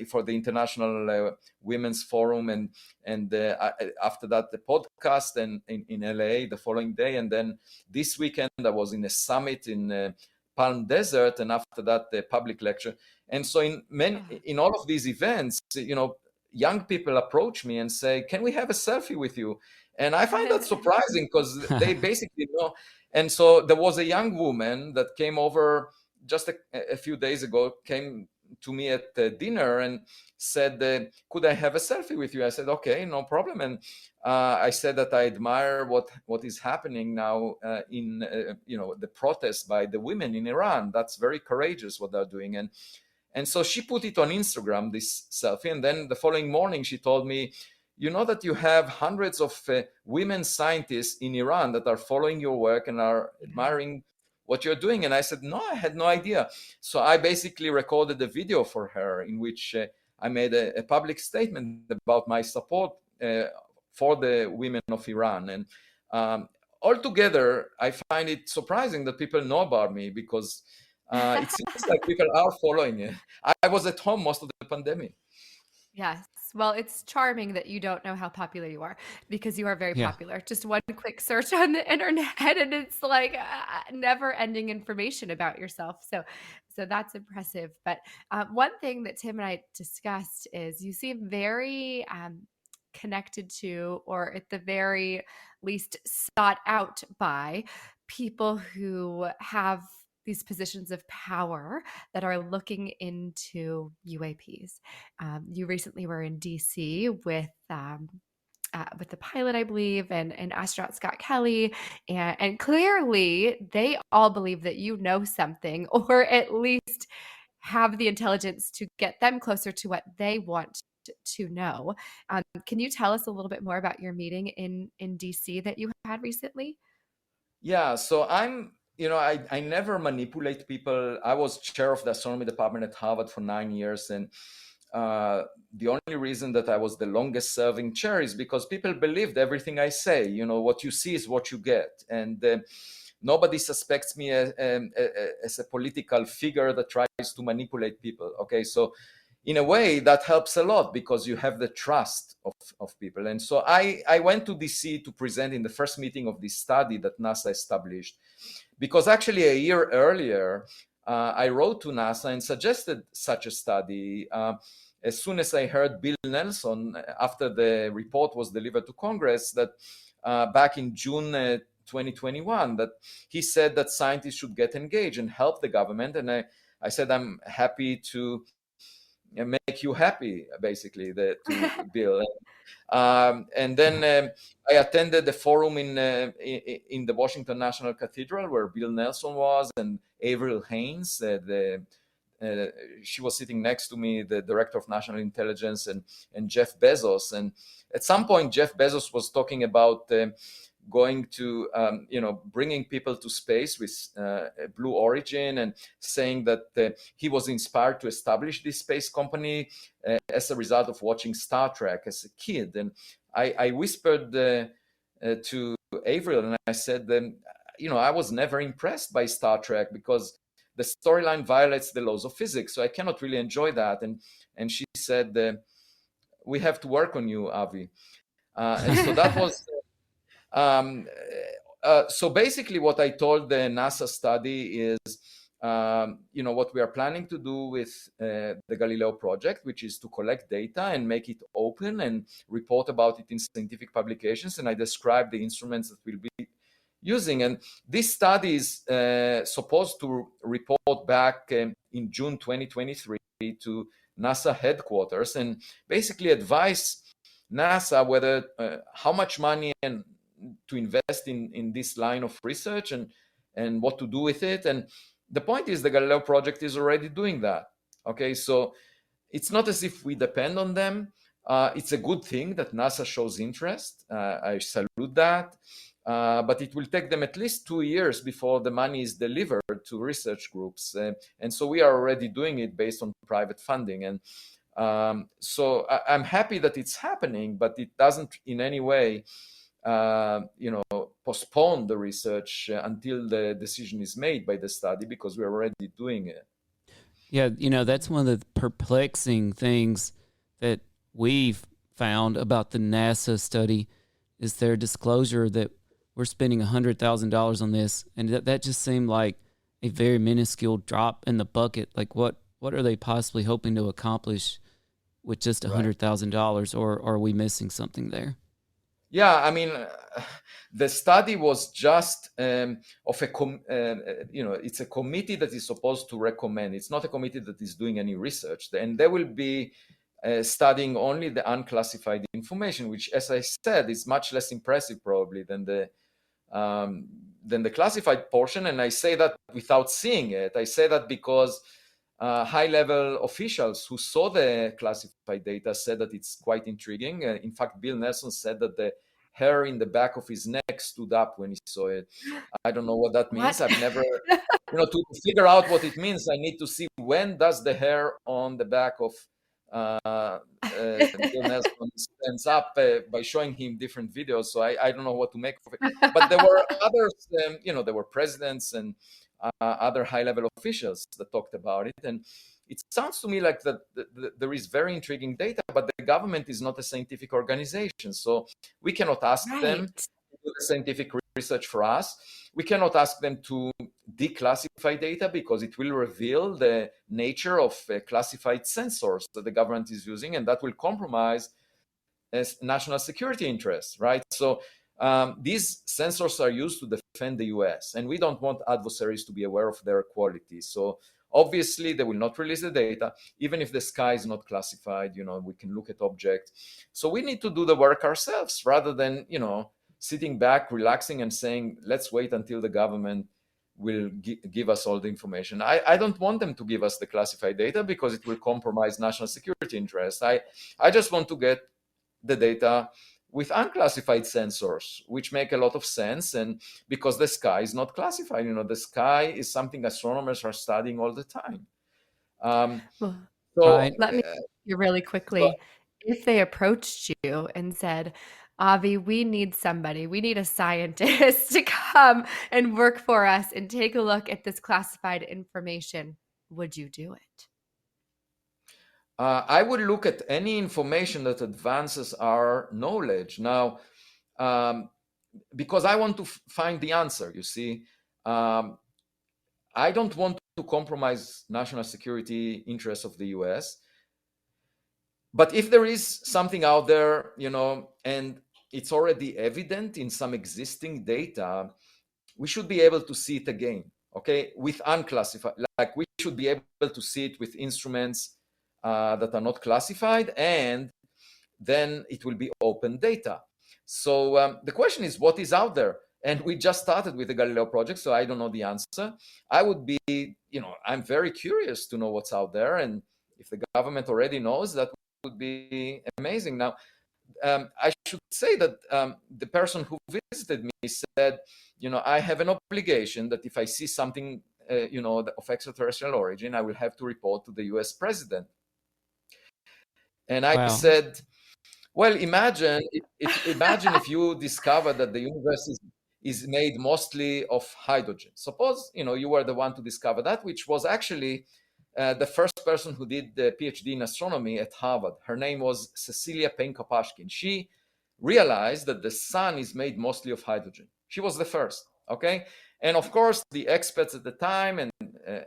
for the International Women's Forum, and after that the podcast, and in LA the following day, and then this weekend I was in a summit in Palm Desert, and after that the public lecture. And so in all of these events, young people approach me and say, "Can we have a selfie with you?" And I find that surprising, because they basically know. And so there was a young woman that came over just a few days ago, came to me at dinner and said, "Could I have a selfie with you?" I said, "Okay, no problem." And I said that I admire what is happening now in the protests by the women in Iran. That's very courageous what they're doing. And so she put it on Instagram, this selfie, and then the following morning she told me, "You know that you have hundreds of women scientists in Iran that are following your work and are admiring what you're doing?" And I said, "No, I had no idea." So I basically recorded a video for her in which I made a public statement about my support for the women of Iran. And altogether, I find it surprising that people know about me, because it seems like people are following it. I was at home most of the pandemic. Yes. Well, it's charming that you don't know how popular you are, because you are very popular. Just one quick search on the internet and it's like never ending information about yourself. So that's impressive. But one thing that Tim and I discussed is you seem very connected to, or at the very least sought out by, people who have these positions of power that are looking into UAPs. You recently were in DC with the pilot, I believe, and astronaut Scott Kelly, and clearly they all believe that you know something, or at least have the intelligence to get them closer to what they want to know. Can you tell us a little bit more about your meeting in DC that you had recently? Yeah, so I never manipulate people. I was chair of the astronomy department at Harvard for 9 years, and the only reason that I was the longest serving chair is because people believed everything I say. What you see is what you get. And nobody suspects me as a political figure that tries to manipulate people. Okay, so in a way that helps a lot because you have the trust of people. And so I went to DC to present in the first meeting of this study that NASA established, because actually a year earlier, I wrote to NASA and suggested such a study as soon as I heard Bill Nelson, after the report was delivered to Congress, that back in June 2021, that he said that scientists should get engaged and help the government. And I said, I'm happy to make you happy, basically, to Bill. And then I attended the forum in the Washington National Cathedral where Bill Nelson was, and Avril Haines, she was sitting next to me, the director of national intelligence, and Jeff Bezos. And at some point, Jeff Bezos was talking about going to, bringing people to space with Blue Origin, and saying that he was inspired to establish this space company as a result of watching Star Trek as a kid. And I whispered to Avril, and I said, I was never impressed by Star Trek because the storyline violates the laws of physics, so I cannot really enjoy that. And she said, we have to work on you, Avi. And so that was... so basically what I told the NASA study is, what we are planning to do with the Galileo project, which is to collect data and make it open and report about it in scientific publications. And I described the instruments that we'll be using. And this study is supposed to report back in June 2023 to NASA headquarters and basically advise NASA whether how much money and to invest in this line of research and what to do with it. And the point is the Galileo project is already doing that. Okay, so it's not as if we depend on them. It's a good thing that NASA shows interest. I salute that. But it will take them at least 2 years before the money is delivered to research groups. And so we are already doing it based on private funding. And so I'm happy that it's happening, but it doesn't in any way postpone the research until the decision is made by the study, because we're already doing it. Yeah, that's one of the perplexing things that we've found about the NASA study is their disclosure that we're spending $100,000 on this, and that just seemed like a very minuscule drop in the bucket. Like, what are they possibly hoping to accomplish with just $100,000, or are we missing something there? Yeah, I mean, the study was just of it's a committee that is supposed to recommend. It's not a committee that is doing any research, and they will be studying only the unclassified information, which, as I said, is much less impressive probably than the classified portion. And I say that without seeing it. I say that because high-level officials who saw the classified data said that it's quite intriguing. In fact, Bill Nelson said that the hair in the back of his neck stood up when he saw it. I don't know what that means. I've never, to figure out what it means, I need to see when does the hair on the back of Bill Nelson stands up by showing him different videos. So I don't know what to make of it. But there were others, there were presidents and other high-level officials that talked about it. And it sounds to me like that there is very intriguing data, but the government is not a scientific organization. So we cannot ask them to do the scientific research for us. We cannot ask them to declassify data because it will reveal the nature of classified sensors that the government is using, and that will compromise national security interests, right? So these sensors are used to defend the US, and we don't want adversaries to be aware of their quality. So obviously, they will not release the data, even if the sky is not classified. We can look at objects. So we need to do the work ourselves rather than, sitting back, relaxing, and saying, let's wait until the government will give us all the information. I don't want them to give us the classified data because it will compromise national security interests. I just want to get the data with unclassified sensors, which make a lot of sense. And because the sky is not classified, the sky is something astronomers are studying all the time. Let me ask you really quickly. If they approached you and said, Avi, we need somebody. We need a scientist to come and work for us and take a look at this classified information. Would you do it? I would look at any information that advances our knowledge. Now, because I want to find the answer, you see. I don't want to compromise national security interests of the US. But if there is something out there, and it's already evident in some existing data, we should be able to see it again, okay, with unclassified. Like we should be able to see it with instruments that are not classified, and then it will be open data. So the question is, what is out there? And we just started with the Galileo project, so I don't know the answer. I would be, I'm very curious to know what's out there. And if the government already knows, that would be amazing. Now, I should say that the person who visited me said, I have an obligation that if I see something, of extraterrestrial origin, I will have to report to the US president. And I said, well, imagine if you discover that the universe is made mostly of hydrogen. Suppose, you were the one to discover that, which was actually the first person who did the PhD in astronomy at Harvard. Her name was Cecilia Payne-Kopashkin. She realized that the sun is made mostly of hydrogen. She was the first, okay? And of course, the experts at the time, and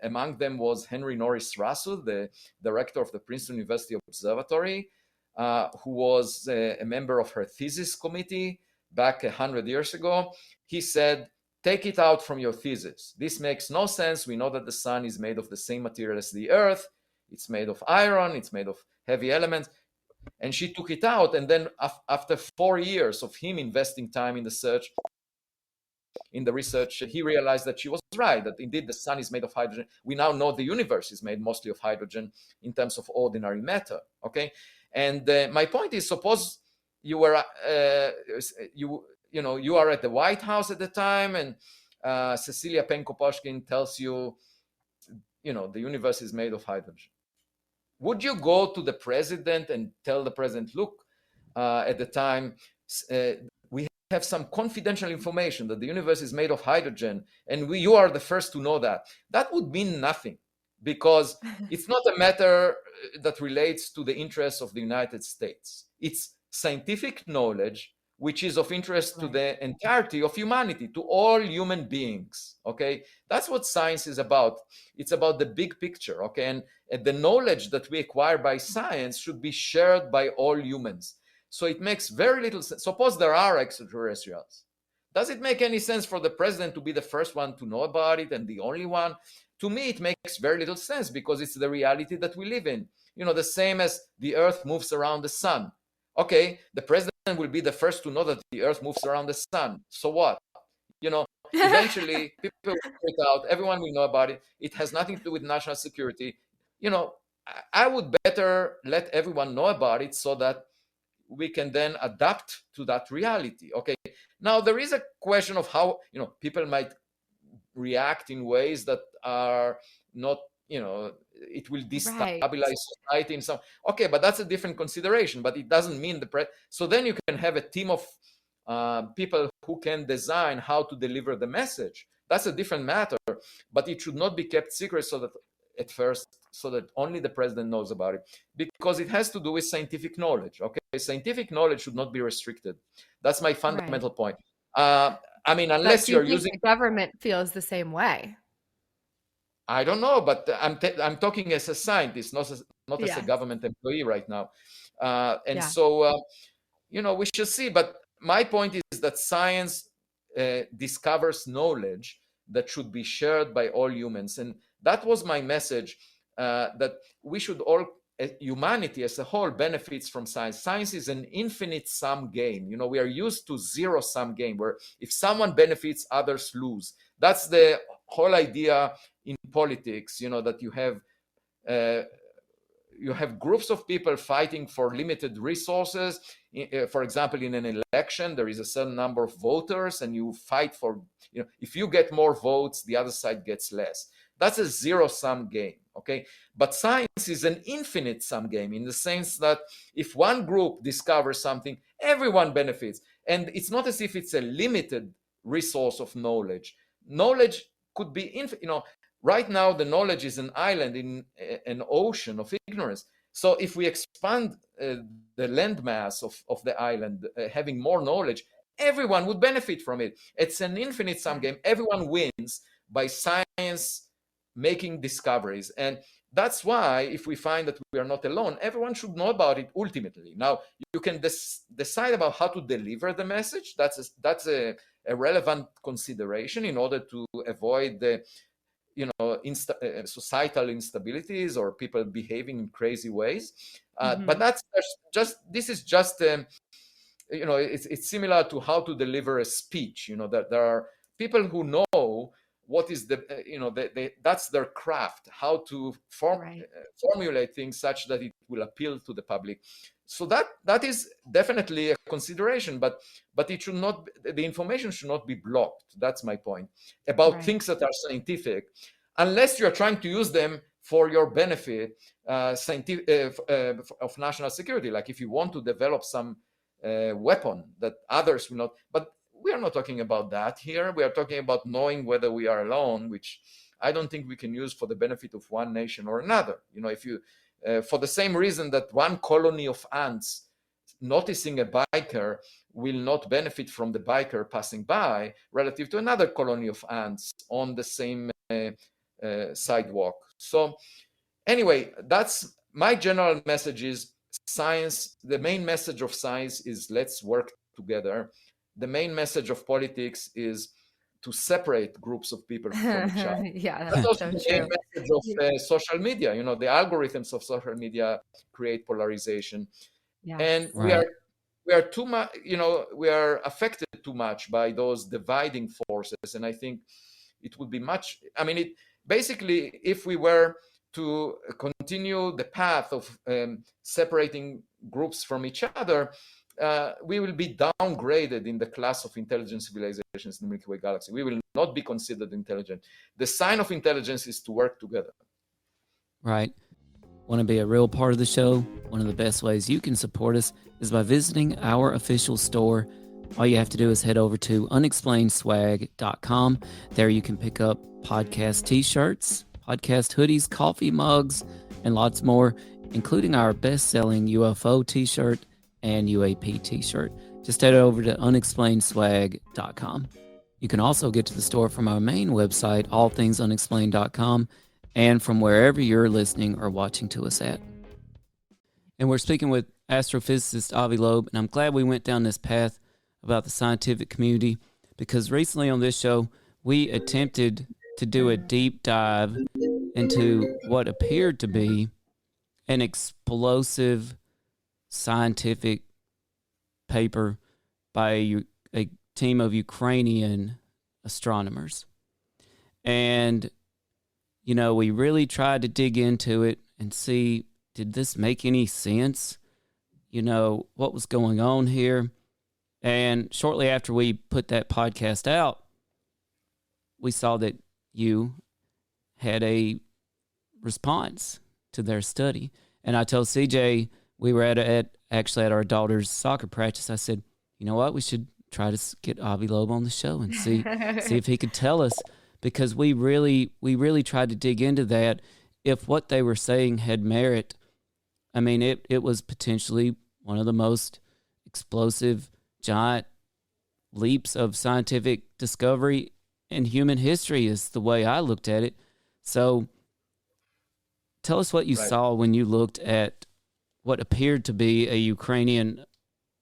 among them was Henry Norris Russell, the director of the Princeton University Observatory, who was a member of her thesis committee back 100 years ago. He said, take it out from your thesis. This makes no sense. We know that the sun is made of the same material as the earth. It's made of iron. It's made of heavy elements. And she took it out. And then after 4 years of him investing time in the research, he realized that she was right, that indeed the sun is made of hydrogen. We now know the universe is made mostly of hydrogen in terms of ordinary matter, okay? And my point is, suppose you were, you are at the White House at the time, and Cecilia Payne-Kopashkin tells you, the universe is made of hydrogen. Would you go to the president and tell the president, look, at the time, we have some confidential information that the universe is made of hydrogen, and you are the first to know that? That would mean nothing, because it's not a matter that relates to the interests of the United States. It's scientific knowledge which is of interest to the entirety of humanity, to all human beings, okay? That's what science is about. It's about the big picture, okay? And the knowledge that we acquire by science should be shared by all humans. So it makes very little sense. Suppose there are extraterrestrials. Does it make any sense for the president to be the first one to know about it and the only one? To me, it makes very little sense, because it's the reality that we live in. The same as the earth moves around the sun. Okay, the president will be the first to know that the earth moves around the sun. So what? Eventually people will figure it out. Everyone will know about it. It has nothing to do with national security. I would better let everyone know about it so that we can then adapt to that reality. Okay. Now there is a question of how, people might react in ways that are not, it will destabilize society in some. Okay, but that's a different consideration. But it doesn't mean so then you can have a team of people who can design how to deliver the message. That's a different matter. But it should not be kept secret so that only the president knows about it, because it has to do with scientific knowledge. Okay, scientific knowledge should not be restricted. That's my fundamental point. Unless you're using, the government feels the same way. I don't know, but I'm talking as a scientist, not as a government employee right now. So, we should see. But my point is that science discovers knowledge that should be shared by all humans. And that was my message, that we should all, humanity as a whole, benefits from science. Science is an infinite sum game. We are used to zero sum game, where if someone benefits, others lose. That's the whole idea in politics, that you have groups of people fighting for limited resources. For example, in an election, there is a certain number of voters, and you fight for, if you get more votes, the other side gets less. That's a zero-sum game, okay? But science is an infinite sum game in the sense that if one group discovers something, everyone benefits. And it's not as if it's a limited resource of knowledge. Knowledge could be, right now the knowledge is an island in an ocean of ignorance. So if we expand the landmass of the island, having more knowledge, everyone would benefit from it. It's an infinite sum game. Everyone wins by science making discoveries. And that's why if we find that we are not alone, everyone should know about it ultimately. Now, you can decide about how to deliver the message. That's a relevant consideration in order to avoid the societal instabilities or people behaving in crazy ways. But that's just, this is just, it's similar to how to deliver a speech. That there are people who know what is that's their craft, how to formulate things such that it will appeal to the public. So that is definitely a consideration, but it should not, the information should not be blocked. That's my point about things that are scientific, unless you're trying to use them for your benefit, scientific of national security. Like if you want to develop some weapon that others will not, but we are not talking about that here. We are talking about knowing whether we are alone, which I don't think we can use for the benefit of one nation or another. If you, for the same reason that one colony of ants noticing a biker will not benefit from the biker passing by relative to another colony of ants on the same sidewalk. So anyway, that's my general message is science. The main message of science is let's work together. The main message of politics is to separate groups of people from each other. That's also the main message of social media. The algorithms of social media create polarization. And we are too much, we are affected too much by those dividing forces. And I think it would be much, basically, if we were to continue the path of separating groups from each other, we will be downgraded in the class of intelligent civilizations in the Milky Way galaxy. We will not be considered intelligent. The sign of intelligence is to work together. Right. Want to be a real part of the show? One of the best ways you can support us is by visiting our official store. All you have to do is head over to unexplainedswag.com. There you can pick up podcast t-shirts, podcast hoodies, coffee mugs, and lots more, including our best-selling UFO t-shirt and UAP t-shirt. Just head over to unexplainedswag.com. You can also get to the store from our main website, allthingsunexplained.com, and from wherever you're listening or watching to us at. And we're speaking with astrophysicist Avi Loeb, and I'm glad we went down this path about the scientific community, because recently on this show, we attempted to do a deep dive into what appeared to be an explosive scientific paper by a team of Ukrainian astronomers. And, we really tried to dig into it and see, did this make any sense? What was going on here? And shortly after we put that podcast out, we saw that you had a response to their study. And I told CJ, we were actually at our daughter's soccer practice. I said, you know what? We should try to get Avi Loeb on the show and see if he could tell us, because we really tried to dig into that. If what they were saying had merit, it was potentially one of the most explosive, giant leaps of scientific discovery in human history, is the way I looked at it. So tell us what you saw when you looked at what appeared to be a Ukrainian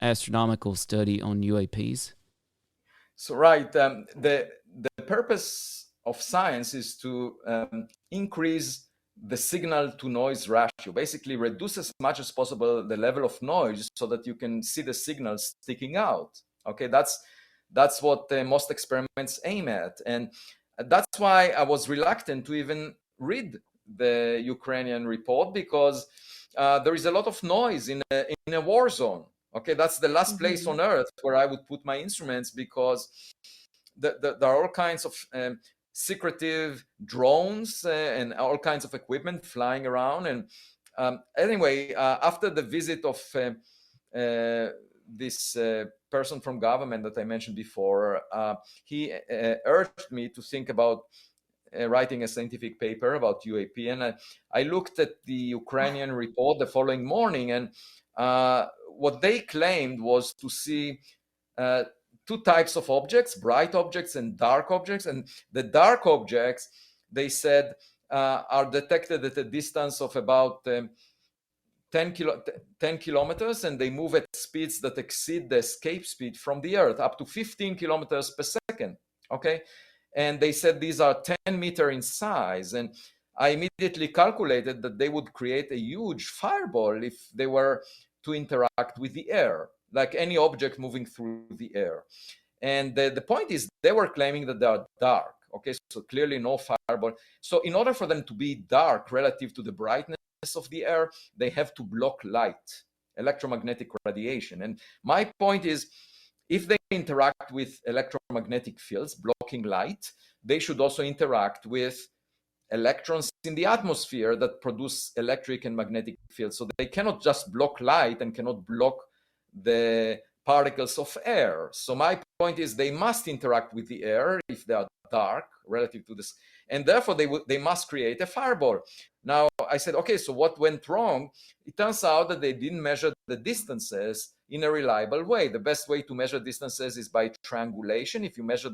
astronomical study on UAPs. So, the purpose of science is to increase the signal to noise ratio, basically reduce as much as possible the level of noise so that you can see the signal sticking out. Okay, that's what most experiments aim at. And that's why I was reluctant to even read the Ukrainian report, because there is a lot of noise in a war zone. Okay, that's the last place on earth where I would put my instruments, because there are all kinds of secretive drones and all kinds of equipment flying around. And anyway, after the visit of this person from government that I mentioned before, he urged me to think about writing a scientific paper about UAP. And I looked at the Ukrainian report the following morning, and what they claimed was to see two types of objects, bright objects and dark objects. And the dark objects, they said, are detected at a distance of about 10 kilometers, and they move at speeds that exceed the escape speed from the Earth, up to 15 kilometers per second. Okay. And they said these are 10 meters in size. And I immediately calculated that they would create a huge fireball if they were to interact with the air, like any object moving through the air. And the point is, they were claiming that they are dark. Okay, so clearly no fireball. So in order for them to be dark relative to the brightness of the air, they have to block light, electromagnetic radiation. And my point is, if they interact with electromagnetic fields blocking light, they should also interact with electrons in the atmosphere that produce electric and magnetic fields. So they cannot just block light and cannot block the particles of air. So my point is, they must interact with the air if they are dark relative to this, and therefore they must create a fireball. Now I said, okay, so what went wrong? It turns out that they didn't measure the distances in a reliable way. The best way to measure distances is by triangulation. If you measure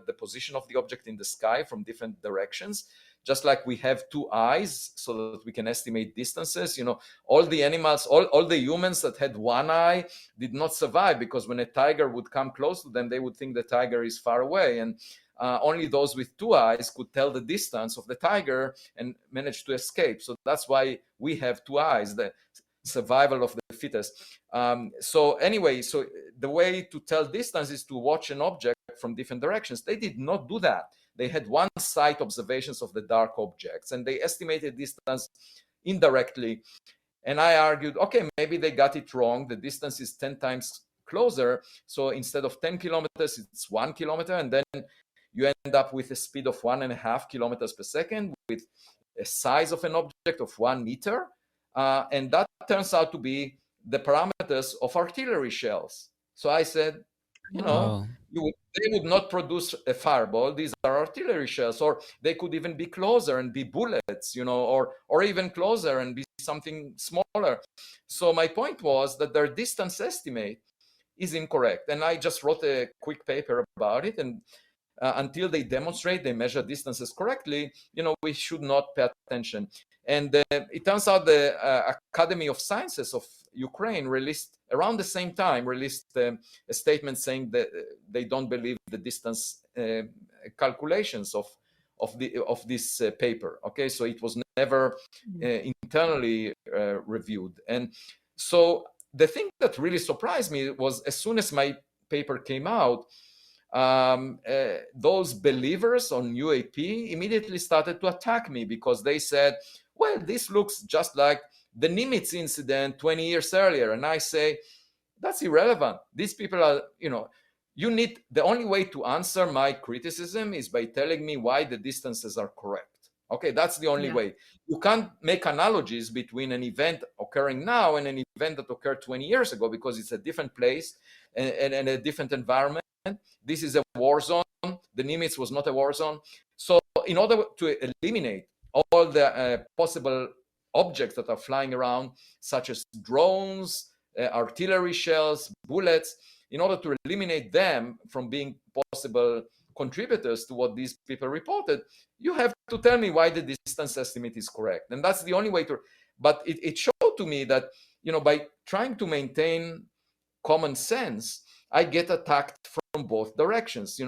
the position of the object in the sky from different directions, just like we have two eyes so that we can estimate distances. All the animals, all the humans that had one eye did not survive, because when a tiger would come close to them, they would think the tiger is far away. And only those with two eyes could tell the distance of the tiger and manage to escape. So that's why we have two eyes, the survival of the fittest. So the way to tell distance is to watch an object from different directions. They did not do that. They had one-side observations of the dark objects, and they estimated distance indirectly. And I argued, okay, maybe they got it wrong. The distance is 10 times closer. So instead of 10 kilometers, it's 1 kilometer. And then you end up with a speed of 1.5 kilometers per second with a size of an object of 1 meter. And that turns out to be the parameters of artillery shells. So I said, they would not produce a fireball. These are artillery shells, or they could even be closer and be bullets, or even closer and be something smaller. So my point was that their distance estimate is incorrect. And I just wrote a quick paper about it. And until they demonstrate they measure distances correctly, we should not pay attention. And it turns out the Academy of Sciences of Ukraine released around the same time a statement saying that they don't believe the distance calculations of this paper. Okay, so it was never internally reviewed. And so the thing that really surprised me was, as soon as my paper came out, those believers on UAP immediately started to attack me, because they said, well, this looks just like the Nimitz incident 20 years earlier. And I say, that's irrelevant. These people are, the only way to answer my criticism is by telling me why the distances are correct. Okay, that's the only way. You can't make analogies between an event occurring now and an event that occurred 20 years ago, because it's a different place and a different environment. This is a war zone. The Nimitz was not a war zone. So in order to eliminate all the possible objects that are flying around, such as drones, artillery shells, bullets, in order to eliminate them from being possible contributors to what these people reported, you have to tell me why the distance estimate is correct. And that's the only way to, but it showed to me that, by trying to maintain common sense, I get attacked from both directions.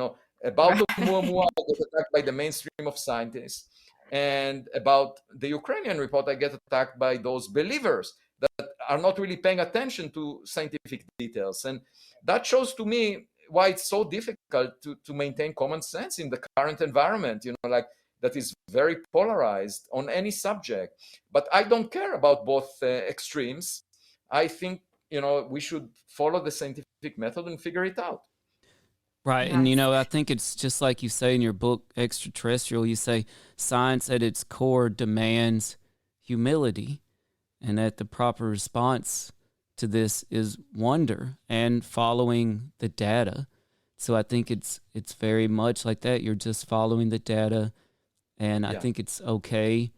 About Oumuamua, I get attacked by the mainstream of scientists. And about the Ukrainian report, I get attacked by those believers that are not really paying attention to scientific details. And that shows to me why it's so difficult to maintain common sense in the current environment, that is very polarized on any subject. But I don't care about both extremes. I think, we should follow the scientific method and figure it out. Right. And, I think it's just like you say in your book, Extraterrestrial, you say science at its core demands humility, and that the proper response to this is wonder and following the data. So I think it's very much like that. You're just following the data, and I think it's okay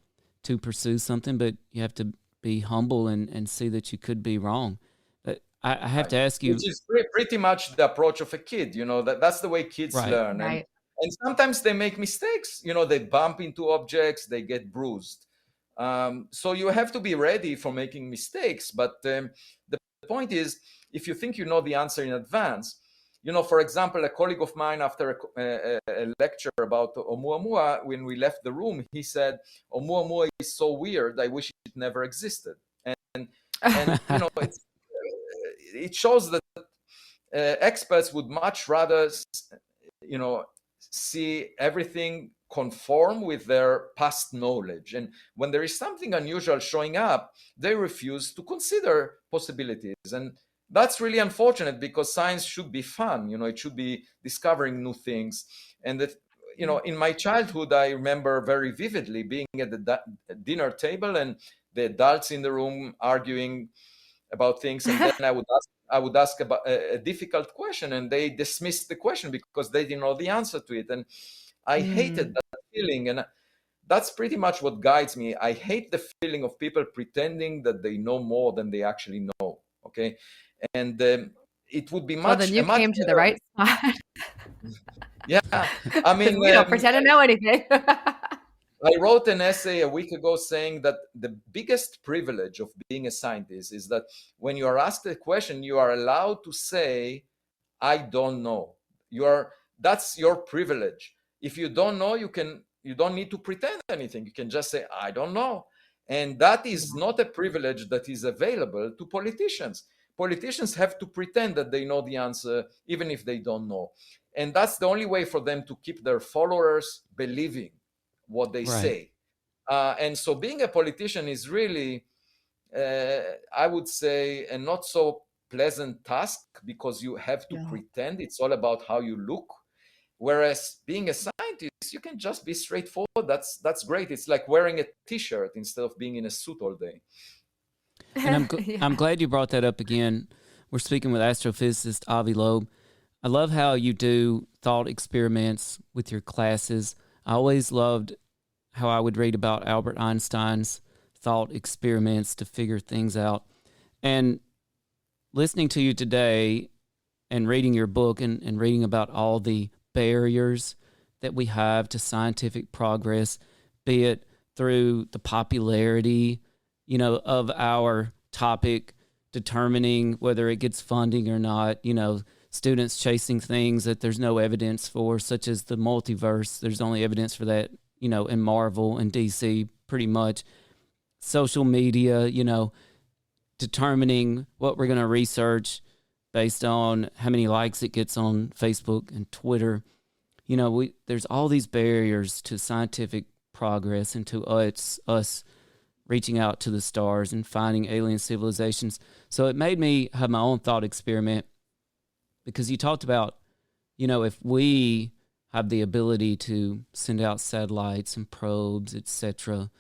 to pursue something, but you have to be humble and see that you could be wrong. But I have to ask you, which is pretty much the approach of a kid. That's the way kids learn. Right. And sometimes they make mistakes. They bump into objects, they get bruised. So you have to be ready for making mistakes. But the point is, if you think you know the answer in advance, for example, a colleague of mine, after a lecture about Oumuamua, when we left the room, he said, Oumuamua is so weird, I wish it never existed. And it shows that experts would much rather, see everything conform with their past knowledge. And when there is something unusual showing up, they refuse to consider possibilities. And that's really unfortunate, because science should be fun. It should be discovering new things. And that, in my childhood, I remember very vividly being at the dinner table and the adults in the room arguing about things, and then I would ask about a difficult question, and they dismissed the question because they didn't know the answer to it. And I hated that feeling, and that's pretty much what guides me. I hate the feeling of people pretending that they know more than they actually know. Okay, and it would be much. Well, then you came to the right spot. Yeah, I mean, we don't pretend to know anything. I wrote an essay a week ago saying that the biggest privilege of being a scientist is that when you are asked a question, you are allowed to say, I don't know. That's your privilege. If you don't know, you don't need to pretend anything. You can just say, I don't know. And that is not a privilege that is available to politicians. Politicians have to pretend that they know the answer, even if they don't know. And that's the only way for them to keep their followers believing what they say. And so being a politician is really, I would say, a not so pleasant task, because you have to pretend. It's all about how you look. Whereas being a scientist, you can just be straightforward. That's great. It's like wearing a t-shirt instead of being in a suit all day. And I'm glad you brought that up again. We're speaking with astrophysicist Avi Loeb. I love how you do thought experiments with your classes. I always loved how I would read about Albert Einstein's thought experiments to figure things out. And listening to you today and reading your book and reading about all the barriers that we have to scientific progress, be it through the popularity, of our topic determining whether it gets funding or not, students chasing things that there's no evidence for, such as the multiverse. There's only evidence for that, in Marvel and DC, pretty much. Social media, determining what we're going to research based on how many likes it gets on Facebook and Twitter. There's all these barriers to scientific progress and to us reaching out to the stars and finding alien civilizations. So it made me have my own thought experiment, because you talked about, if we have the ability to send out satellites and probes, etc.,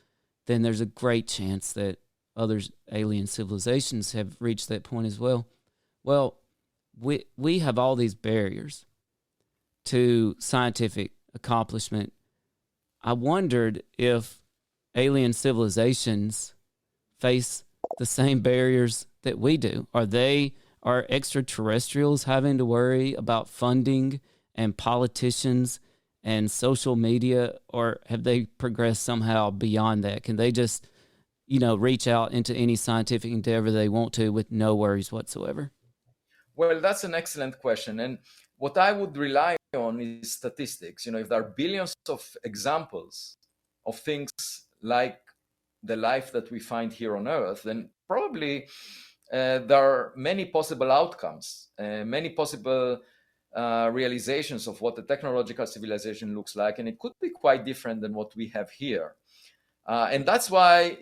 then there's a great chance that other alien civilizations have reached that point as well. Well, we have all these barriers to scientific accomplishment. I wondered if alien civilizations face the same barriers that we do. Are extraterrestrials having to worry about funding and politicians and social media, or have they progressed somehow beyond that? Can they just, reach out into any scientific endeavor they want to with no worries whatsoever? Well, that's an excellent question. And what I would rely on is statistics. If there are billions of examples of things like the life that we find here on Earth, then probably there are many possible outcomes, many possible realizations of what a technological civilization looks like, and it could be quite different than what we have here. And that's why,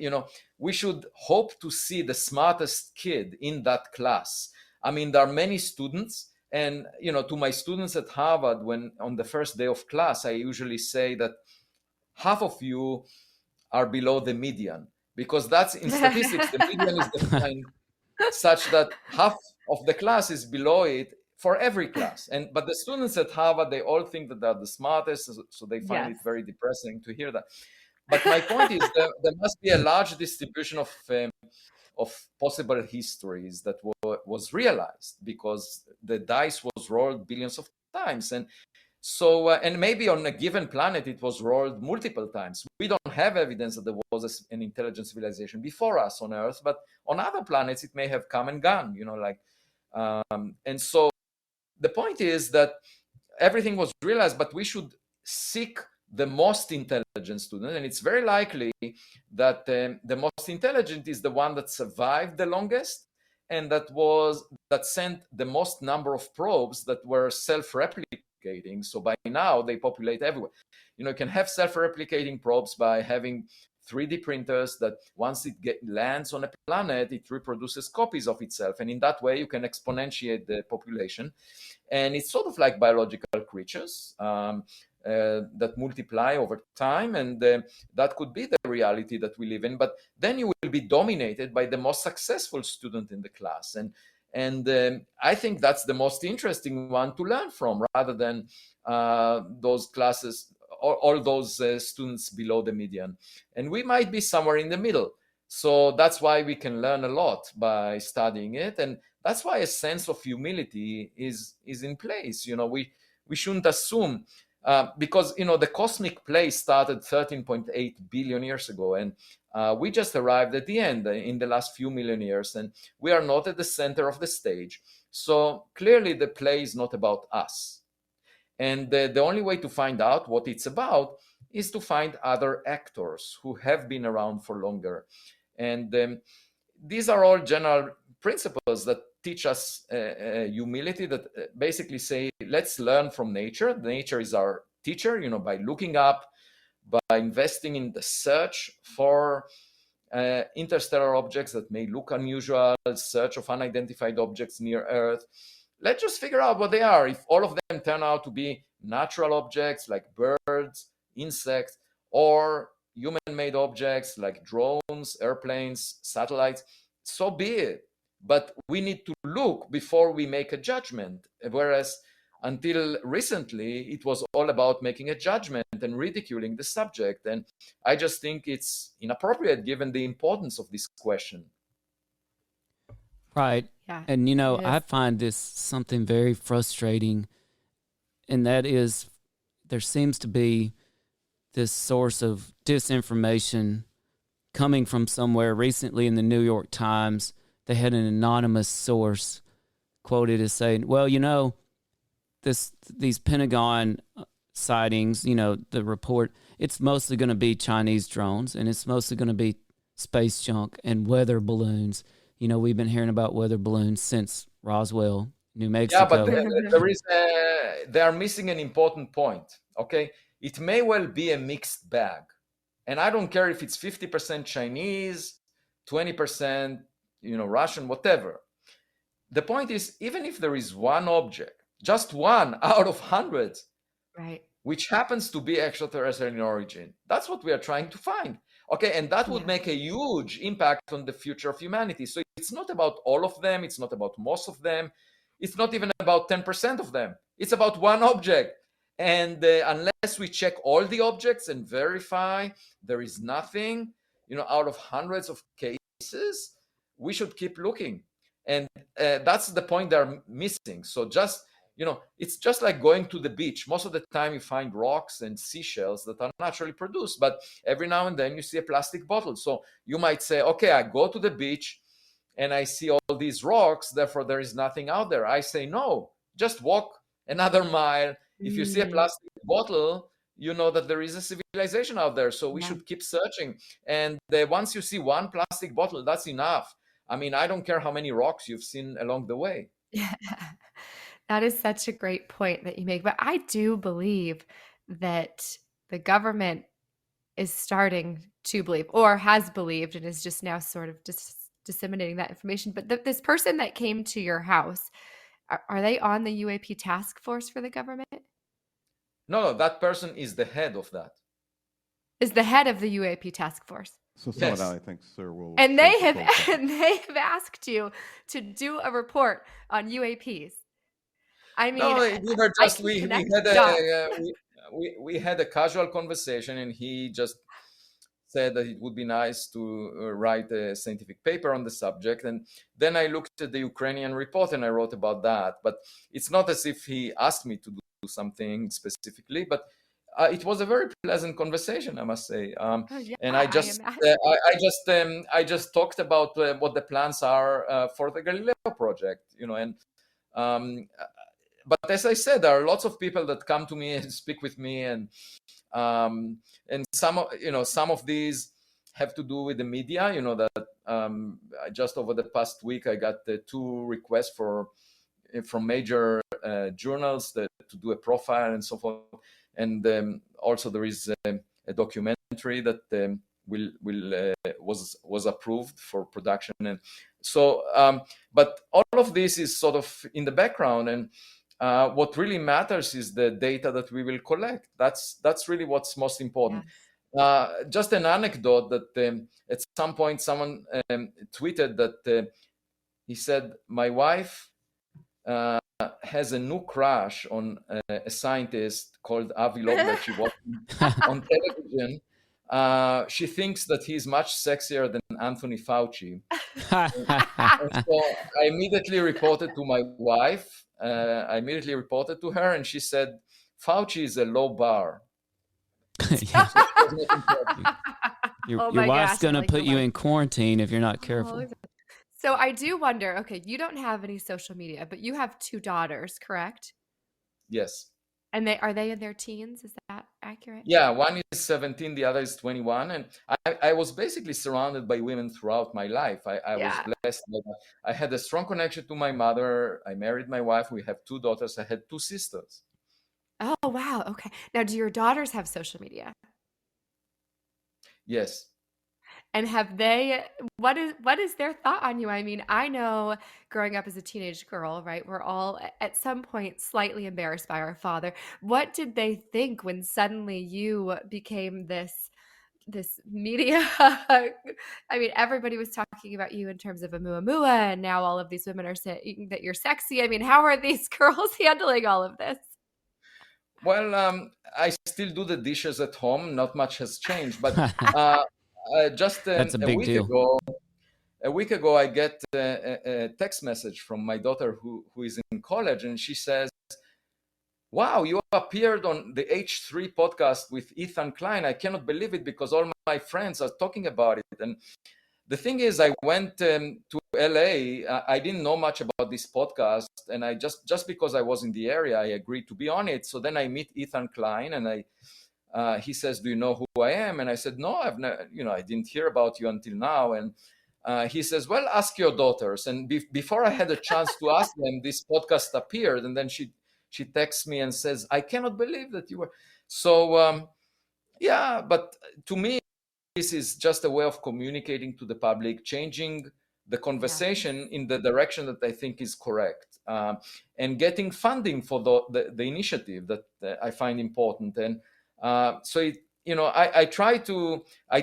we should hope to see the smartest kid in that class. I mean, there are many students, And to my students at Harvard, when on the first day of class, I usually say that half of you are below the median, because that's in statistics, the median is defined such that half of the class is below it for every class. But the students at Harvard, they all think that they're the smartest, so they find it very depressing to hear that. But my point is there must be a large distribution of possible histories that was realized, because the dice was rolled billions of times. And so, and maybe on a given planet, it was rolled multiple times. We don't have evidence that there was an intelligent civilization before us on Earth, but on other planets, it may have come and gone, and so the point is that everything was realized, but we should seek the most intelligent student. And it's very likely that the most intelligent is the one that survived the longest, and that sent the most number of probes that were self-replicating. So by now they populate everywhere. You can have self-replicating probes by having 3D printers that once it lands on a planet, it reproduces copies of itself. And in that way, you can exponentiate the population. And it's sort of like biological creatures that multiply over time. And that could be the reality that we live in. But then you will be dominated by the most successful student in the class. And I think that's the most interesting one to learn from, rather than those classes, all those students below the median. And we might be somewhere in the middle. So that's why we can learn a lot by studying it. And that's why a sense of humility is in place. We shouldn't assume, because, the cosmic play started 13.8 billion years ago. And we just arrived at the end in the last few million years. And we are not at the center of the stage. So clearly the play is not about us. And the only way to find out what it's about is to find other actors who have been around for longer. And these are all general principles that teach us humility, that basically say, let's learn from nature. Nature is our teacher, by looking up, by investing in the search for interstellar objects that may look unusual, search of unidentified objects near Earth. Let's just figure out what they are. If all of them turn out to be natural objects like birds, insects, or human-made objects like drones, airplanes, satellites, so be it. But we need to look before we make a judgment. Whereas until recently, it was all about making a judgment and ridiculing the subject. And I just think it's inappropriate given the importance of this question. Right. Yeah. And, I find this something very frustrating, and that is there seems to be this source of disinformation coming from somewhere. Recently in the New York Times, they had an anonymous source quoted as saying, well, these Pentagon sightings, the report, it's mostly going to be Chinese drones, and it's mostly going to be space junk and weather balloons. We've been hearing about weather balloons since Roswell, New Mexico. Yeah, but they are missing an important point. Okay, it may well be a mixed bag, and I don't care if it's 50% Chinese, 20%, Russian, whatever. The point is, even if there is one object, just one out of hundreds, right, which happens to be extraterrestrial in origin, that's what we are trying to find. Okay, and that would make a huge impact on the future of humanity. So it's not about all of them. It's not about most of them. It's not even about 10% of them. It's about one object. And unless we check all the objects and verify there is nothing, out of hundreds of cases, we should keep looking. And that's the point they're missing. So just, it's just like going to the beach. Most of the time you find rocks and seashells that are naturally produced, but every now and then you see a plastic bottle. So you might say, okay, I go to the beach and I see all these rocks, therefore there is nothing out there. I say, no, just walk another mile. If you see a plastic bottle, you know that there is a civilization out there. So we should keep searching. And once you see one plastic bottle, that's enough. I mean, I don't care how many rocks you've seen along the way. Yeah. That is such a great point that you make. But I do believe that the government is starting to believe, or has believed, and is just now sort of disseminating that information. But this person that came to your house, Are they on the UAP task force for the government? No, that person is the head of that. Is the head of the UAP task force. So some of that, I think, sir, will. And they have asked you to do a report on UAPs. I mean, no, we were just we had a casual conversation, and he just said that it would be nice to write a scientific paper on the subject. And then I looked at the Ukrainian report and I wrote about that. But it's not as if he asked me to do something specifically, but it was a very pleasant conversation, I must say. And I just talked about what the plans are for the Galileo project, and but as I said, there are lots of people that come to me and speak with me, and some of these have to do with the media. Just over the past week, I got 2 requests from major journals to do a profile and so forth. And also there is a documentary that was approved for production, and so. But all of this is sort of in the background, and what really matters is the data that we will collect. That's really what's most important. Yes. Just an anecdote that at some point someone tweeted that he said, my wife has a new crush on a scientist called Avi Loeb that she watched on television. She thinks that he's much sexier than Anthony Fauci. And so I immediately reported to my wife. I immediately reported to her, and she said, Fauci is a low bar. Your wife's going to put you in quarantine if you're not careful. So I do wonder, okay, you don't have any social media, but you have 2 daughters, correct? Yes. And are they in their teens? Is that accurate? Yeah, one is 17, the other is 21. And I was basically surrounded by women throughout my life. I was blessed. I had a strong connection to my mother. I married my wife. We have 2 daughters. I had 2 sisters. Oh, wow. Okay. Now, do your daughters have social media? Yes. And have they, what is their thought on you? I mean, I know growing up as a teenage girl, right? We're all at some point slightly embarrassed by our father. What did they think when suddenly you became this media? I mean, everybody was talking about you in terms of a muamua, and now all of these women are saying that you're sexy. I mean, how are these girls handling all of this? Well, I still do the dishes at home. Not much has changed, but just a week ago, I get a text message from my daughter who is in college, and she says, wow, you appeared on the H3 podcast with Ethan Klein. I cannot believe it because all my friends are talking about it. And the thing is, I went to LA. I didn't know much about this podcast, and I just because I was in the area, I agreed to be on it. So then I meet Ethan Klein, and he says, do you know who I am? And I said, no, I've never, I didn't hear about you until now. And he says, well, ask your daughters. And before I had a chance to ask them, this podcast appeared. And then she texts me and says, I cannot believe that you were. So, but to me, this is just a way of communicating to the public, changing the conversation in the direction that I think is correct, and getting funding for the initiative that I find important. And so, I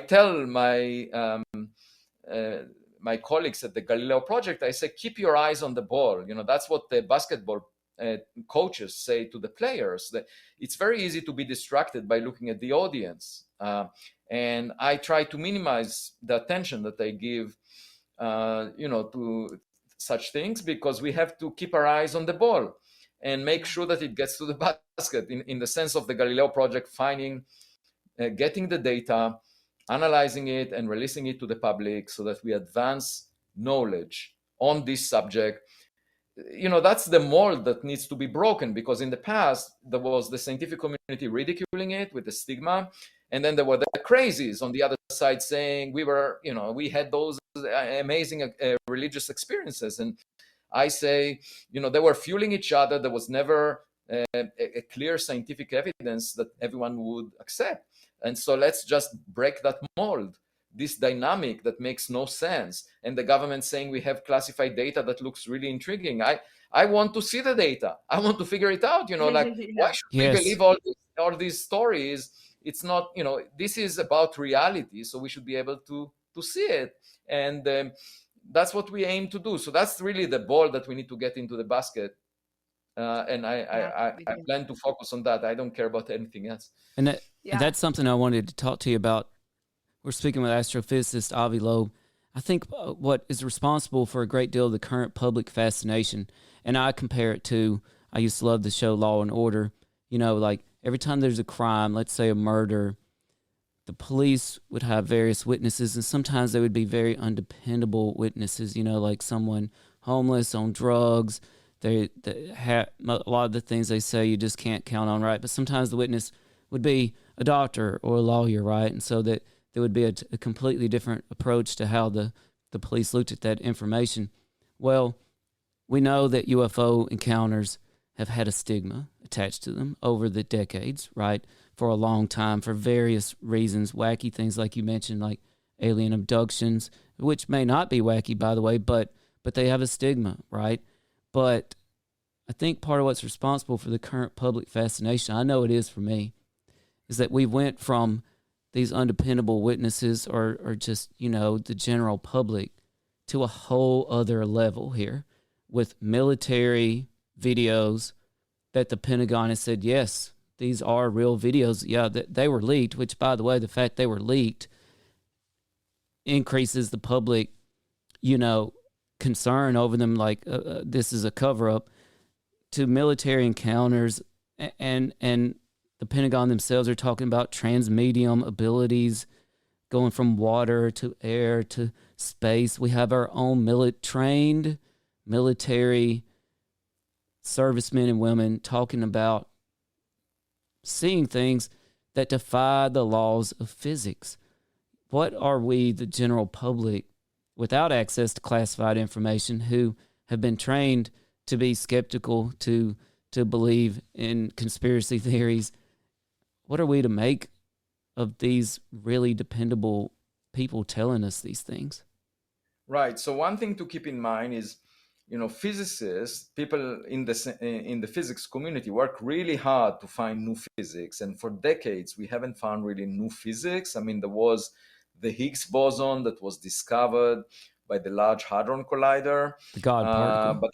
tell my colleagues at the Galileo Project, I say, keep your eyes on the ball. That's what the basketball coaches say to the players, that it's very easy to be distracted by looking at the audience. And I try to minimize the attention that I give, to such things, because we have to keep our eyes on the ball and make sure that it gets to the basket in the sense of the Galileo Project, getting the data, analyzing it, and releasing it to the public so that we advance knowledge on this subject. That's the mold that needs to be broken, because in the past, there was the scientific community ridiculing it with the stigma. And then there were the crazies on the other side saying we had those amazing religious experiences. And I say, they were fueling each other. There was never a clear scientific evidence that everyone would accept. And so let's just break that mold, this dynamic that makes no sense. And the government saying we have classified data that looks really intriguing. I want to see the data. I want to figure it out. Like, why should we believe all these stories? It's not, this is about reality, so we should be able to see it. And that's what we aim to do. So that's really the ball that we need to get into the basket. And I plan to focus on that. I don't care about anything else. And that's something I wanted to talk to you about. We're speaking with astrophysicist Avi Loeb. I think what is responsible for a great deal of the current public fascination, and I compare it to, I used to love the show Law and Order. Like every time there's a crime, let's say a murder, the police would have various witnesses, and sometimes they would be very undependable witnesses, like someone homeless, on drugs. A lot of the things they say you just can't count on, right? But sometimes the witness would be a doctor or a lawyer, right? And so that there would be a completely different approach to how the police looked at that information. Well, we know that UFO encounters have had a stigma attached to them over the decades, right? For a long time, for various reasons, wacky things like you mentioned, like alien abductions, which may not be wacky, by the way, but they have a stigma, right? But I think part of what's responsible for the current public fascination, I know it is for me, is that we went from these undependable witnesses or just, the general public to a whole other level here with military videos that the Pentagon has said, yes, these are real videos. Yeah, they were leaked, which, by the way, the fact they were leaked increases the public, concern over them, like this is a cover-up, to military encounters, and the Pentagon themselves are talking about transmedium abilities going from water to air to space. We have our own trained military servicemen and women talking about seeing things that defy the laws of physics. What are we, the general public, without access to classified information, who have been trained to be skeptical, to believe in conspiracy theories, what are we to make of these really dependable people telling us these things? Right. So one thing to keep in mind is, physicists, people in the physics community work really hard to find new physics. And for decades, we haven't found really new physics. I mean, there was the Higgs boson that was discovered by the Large Hadron Collider. The God particle.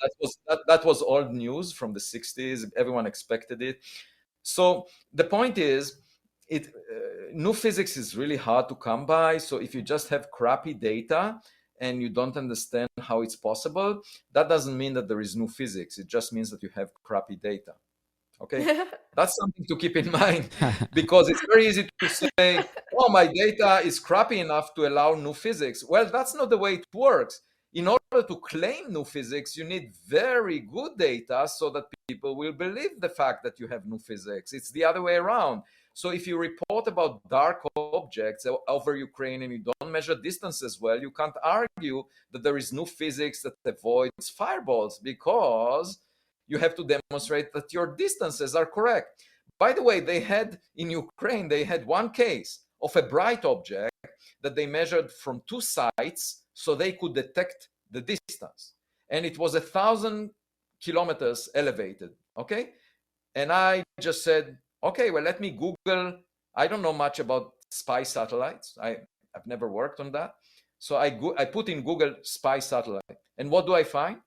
But that was old news from the 60s. Everyone expected it. So the point is, new physics is really hard to come by. So if you just have crappy data and you don't understand how it's possible, that doesn't mean that there is new physics. It just means that you have crappy data. Okay, that's something to keep in mind, because it's very easy to say, oh, my data is crappy enough to allow new physics. Well, that's not the way it works. In order to claim new physics, you need very good data so that people will believe the fact that you have new physics. It's the other way around. So if you report about dark objects over Ukraine and you don't measure distances well, you can't argue that there is new physics that avoids fireballs, because you have to demonstrate that your distances are correct. By the way, in Ukraine, they had one case of a bright object that they measured from two sites so they could detect the distance. And it was 1,000 kilometers elevated, okay? And I just said, okay, well, let me Google. I don't know much about spy satellites. I've never worked on that. So I put in Google spy satellite. And what do I find?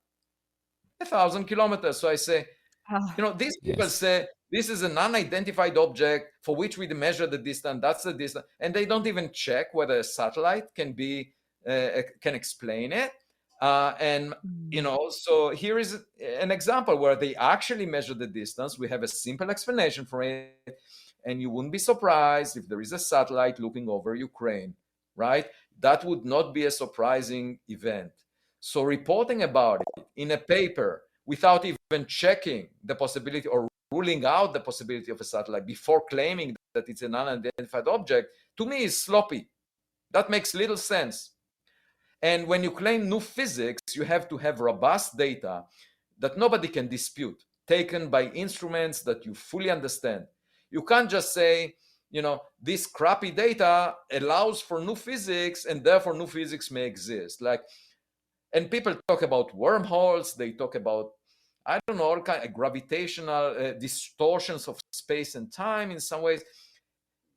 1,000 kilometers. So I say, these people say this is an unidentified object for which we measure the distance. That's the distance, and they don't even check whether a satellite can explain it. So here is an example where they actually measure the distance. We have a simple explanation for it, and you wouldn't be surprised if there is a satellite looking over Ukraine, right? That would not be a surprising event. So reporting about it in a paper without even checking the possibility or ruling out the possibility of a satellite before claiming that it's an unidentified object, to me is sloppy. That makes little sense. And when you claim new physics, you have to have robust data that nobody can dispute, taken by instruments that you fully understand. You can't just say, this crappy data allows for new physics and therefore new physics may exist. And people talk about wormholes, they talk about I don't know, all kind of gravitational distortions of space and time in some ways.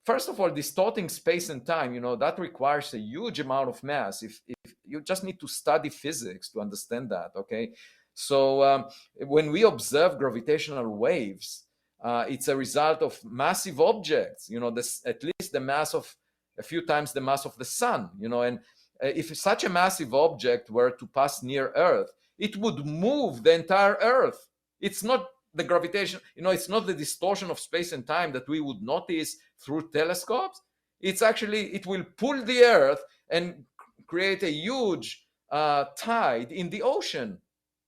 First of all, distorting space and time, that requires a huge amount of mass. If you just need to study physics to understand that, okay? So when we observe gravitational waves, it's a result of massive objects, at least the mass of a few times the mass of the sun, and if such a massive object were to pass near Earth, it would move the entire Earth. It's not the gravitation, it's not the distortion of space and time that we would notice through telescopes. It's actually, it will pull the Earth and create a huge tide in the ocean.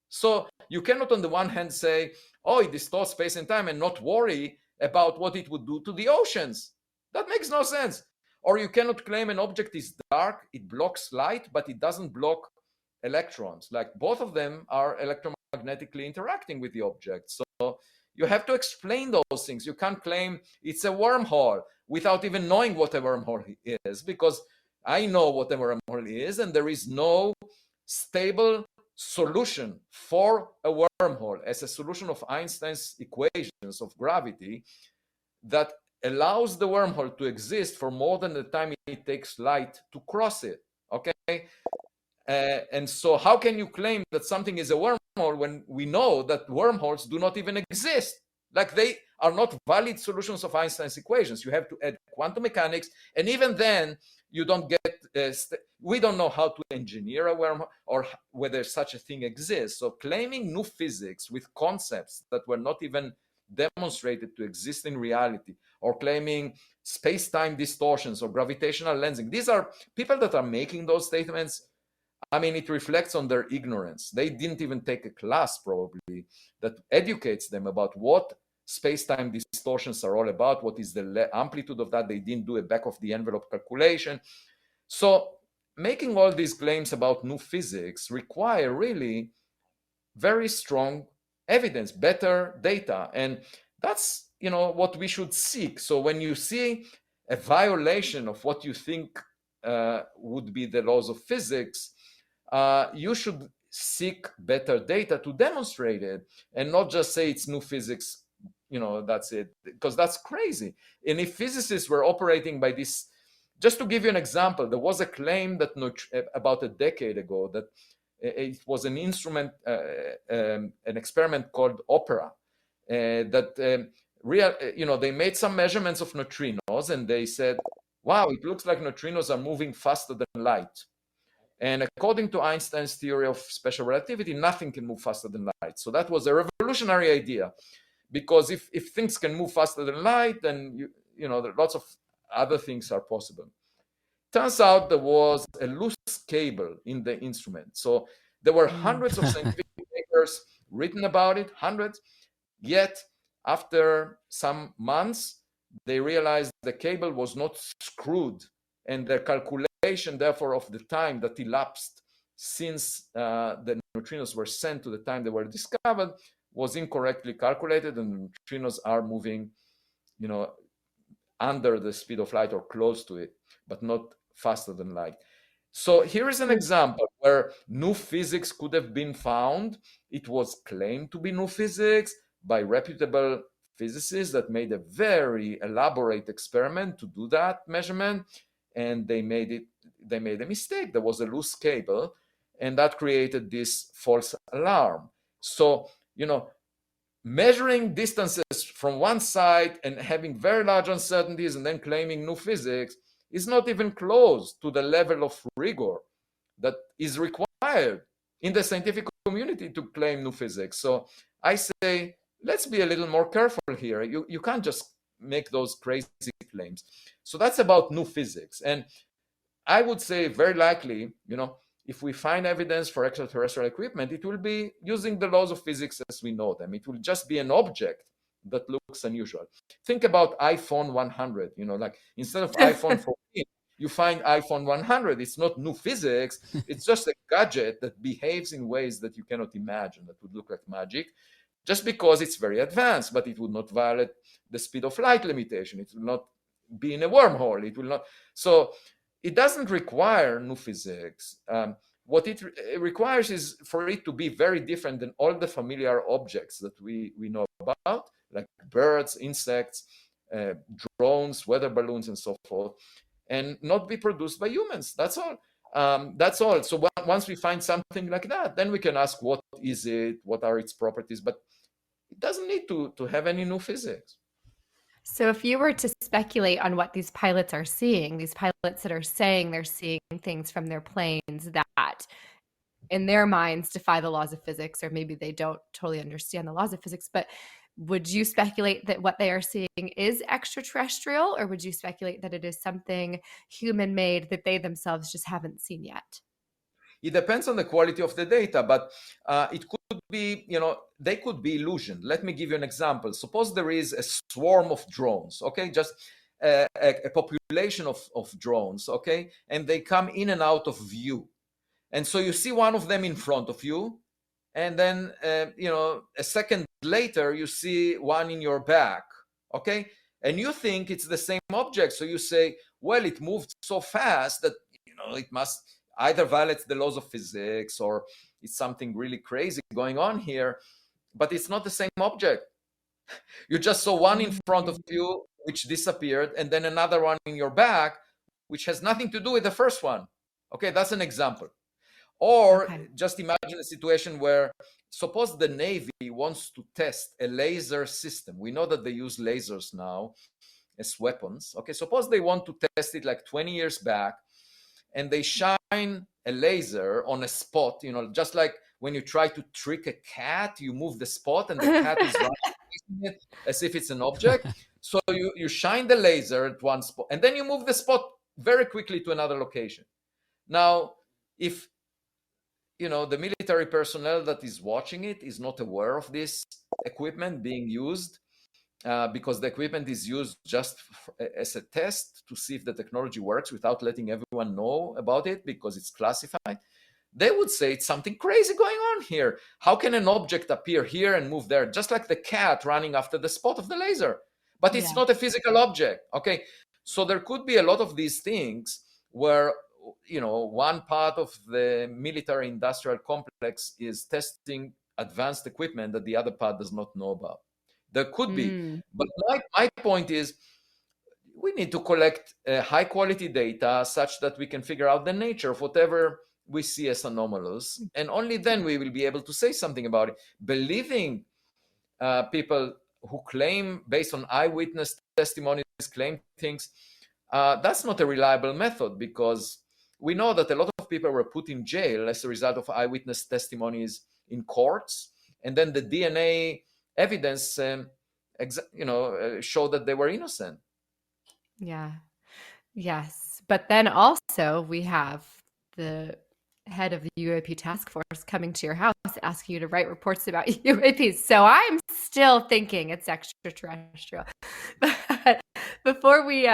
So you cannot on the one hand say, oh, it distorts space and time, and not worry about what it would do to the oceans. That makes no sense. Or you cannot claim an object is dark, it blocks light, but it doesn't block electrons. Like both of them are electromagnetically interacting with the object. So you have to explain those things. You can't claim it's a wormhole without even knowing what a wormhole is, because I know what a wormhole is, and there is no stable solution for a wormhole as a solution of Einstein's equations of gravity that allows the wormhole to exist for more than the time it takes light to cross it. Okay? And so how can you claim that something is a wormhole when we know that wormholes do not even exist? Like, they are not valid solutions of Einstein's equations. You have to add quantum mechanics, and even then you don't get we don't know how to engineer a wormhole or whether such a thing exists. So claiming new physics with concepts that were not even demonstrated to exist in reality, or claiming space-time distortions or gravitational lensing, these are people that are making those statements. I mean, it reflects on their ignorance. They didn't even take a class probably that educates them about what space-time distortions are all about, what is the amplitude of that. They didn't do a back-of-the-envelope calculation. So making all these claims about new physics require really very strong evidence, better data. And that's, what we should seek. So when you see a violation of what you think would be the laws of physics, you should seek better data to demonstrate it, and not just say it's new physics, that's it, because that's crazy. And if physicists were operating by this, just to give you an example, there was a claim that about a decade ago that it was an instrument, an experiment called Opera, that they made some measurements of neutrinos, and they said, wow, it looks like neutrinos are moving faster than light. And according to Einstein's theory of special relativity, nothing can move faster than light. So that was a revolutionary idea, because if things can move faster than light, then lots of other things are possible. Turns out there was a loose cable in the instrument. So there were hundreds of scientific papers written about it, hundreds. Yet after some months, they realized the cable was not screwed, and their calculation, therefore, of the time that elapsed since the neutrinos were sent to the time they were discovered was incorrectly calculated, and the neutrinos are moving, under the speed of light or close to it, but not faster than light. So here is an example where new physics could have been found. It was claimed to be new physics by reputable physicists that made a very elaborate experiment to do that measurement, and they made a mistake. There was a loose cable, and that created this false alarm. So, measuring distances from one side and having very large uncertainties and then claiming new physics is not even close to the level of rigor that is required in the scientific community to claim new physics. So I say, let's be a little more careful here. You can't just make those crazy claims. So that's about new physics. And I would say very likely, if we find evidence for extraterrestrial equipment, it will be using the laws of physics as we know them. It will just be an object that looks unusual. Think about iPhone 100, like instead of iPhone 14, you find iPhone 100. It's not new physics. It's just a gadget that behaves in ways that you cannot imagine, that would look like magic, just because it's very advanced, but it would not violate the speed of light limitation. It will not be in a wormhole. It will not. So it doesn't require new physics. what it requires is for it to be very different than all the familiar objects that we know about, like birds, insects, drones, weather balloons, and so forth, and not be produced by humans. That's all. That's all. So once we find something like that, then we can ask, what is it? What are its properties? But it doesn't need to have any new physics. So if you were to speculate on what these pilots are seeing, these pilots that are saying they're seeing things from their planes that in their minds defy the laws of physics, or maybe they don't totally understand the laws of physics, but would you speculate that what they are seeing is extraterrestrial, or would you speculate that it is something human-made that they themselves just haven't seen yet? It depends on the quality of the data, but it could be, they could be illusion. Let me give you an example. Suppose there is a swarm of drones, okay? Just a population of drones, okay? And they come in and out of view. And so you see one of them in front of you, and then, a second later, you see one in your back, okay? And you think it's the same object. So you say, well, it moved so fast that, it must either violates the laws of physics or it's something really crazy going on here, but it's not the same object. You just saw one in front of you, which disappeared, and then another one in your back, which has nothing to do with the first one. Okay, that's an example. Or just imagine a situation where, suppose the Navy wants to test a laser system. We know that they use lasers now as weapons. Okay, suppose they want to test it like 20 years back, and they shine a laser on a spot, just like when you try to trick a cat, you move the spot and the cat is running it as if it's an object. So you shine the laser at one spot, and then you move the spot very quickly to another location. Now, if the military personnel that is watching it is not aware of this equipment being used, because the equipment is used just as a test to see if the technology works without letting everyone know about it because it's classified, they would say it's something crazy going on here. How can an object appear here and move there, just like the cat running after the spot of the laser? But it's not a physical object, okay? So there could be a lot of these things where, one part of the military industrial complex is testing advanced equipment that the other part does not know about. There could be. But my point is, we need to collect high quality data such that we can figure out the nature of whatever we see as anomalous. And only then we will be able to say something about it. Believing people who claim, based on eyewitness testimonies, claim things, that's not a reliable method, because we know that a lot of people were put in jail as a result of eyewitness testimonies in courts. And then the DNA evidence, show that they were innocent. Yeah. Yes. But then also we have the head of the UAP task force coming to your house asking you to write reports about UAPs. So I'm still thinking it's extraterrestrial. But before we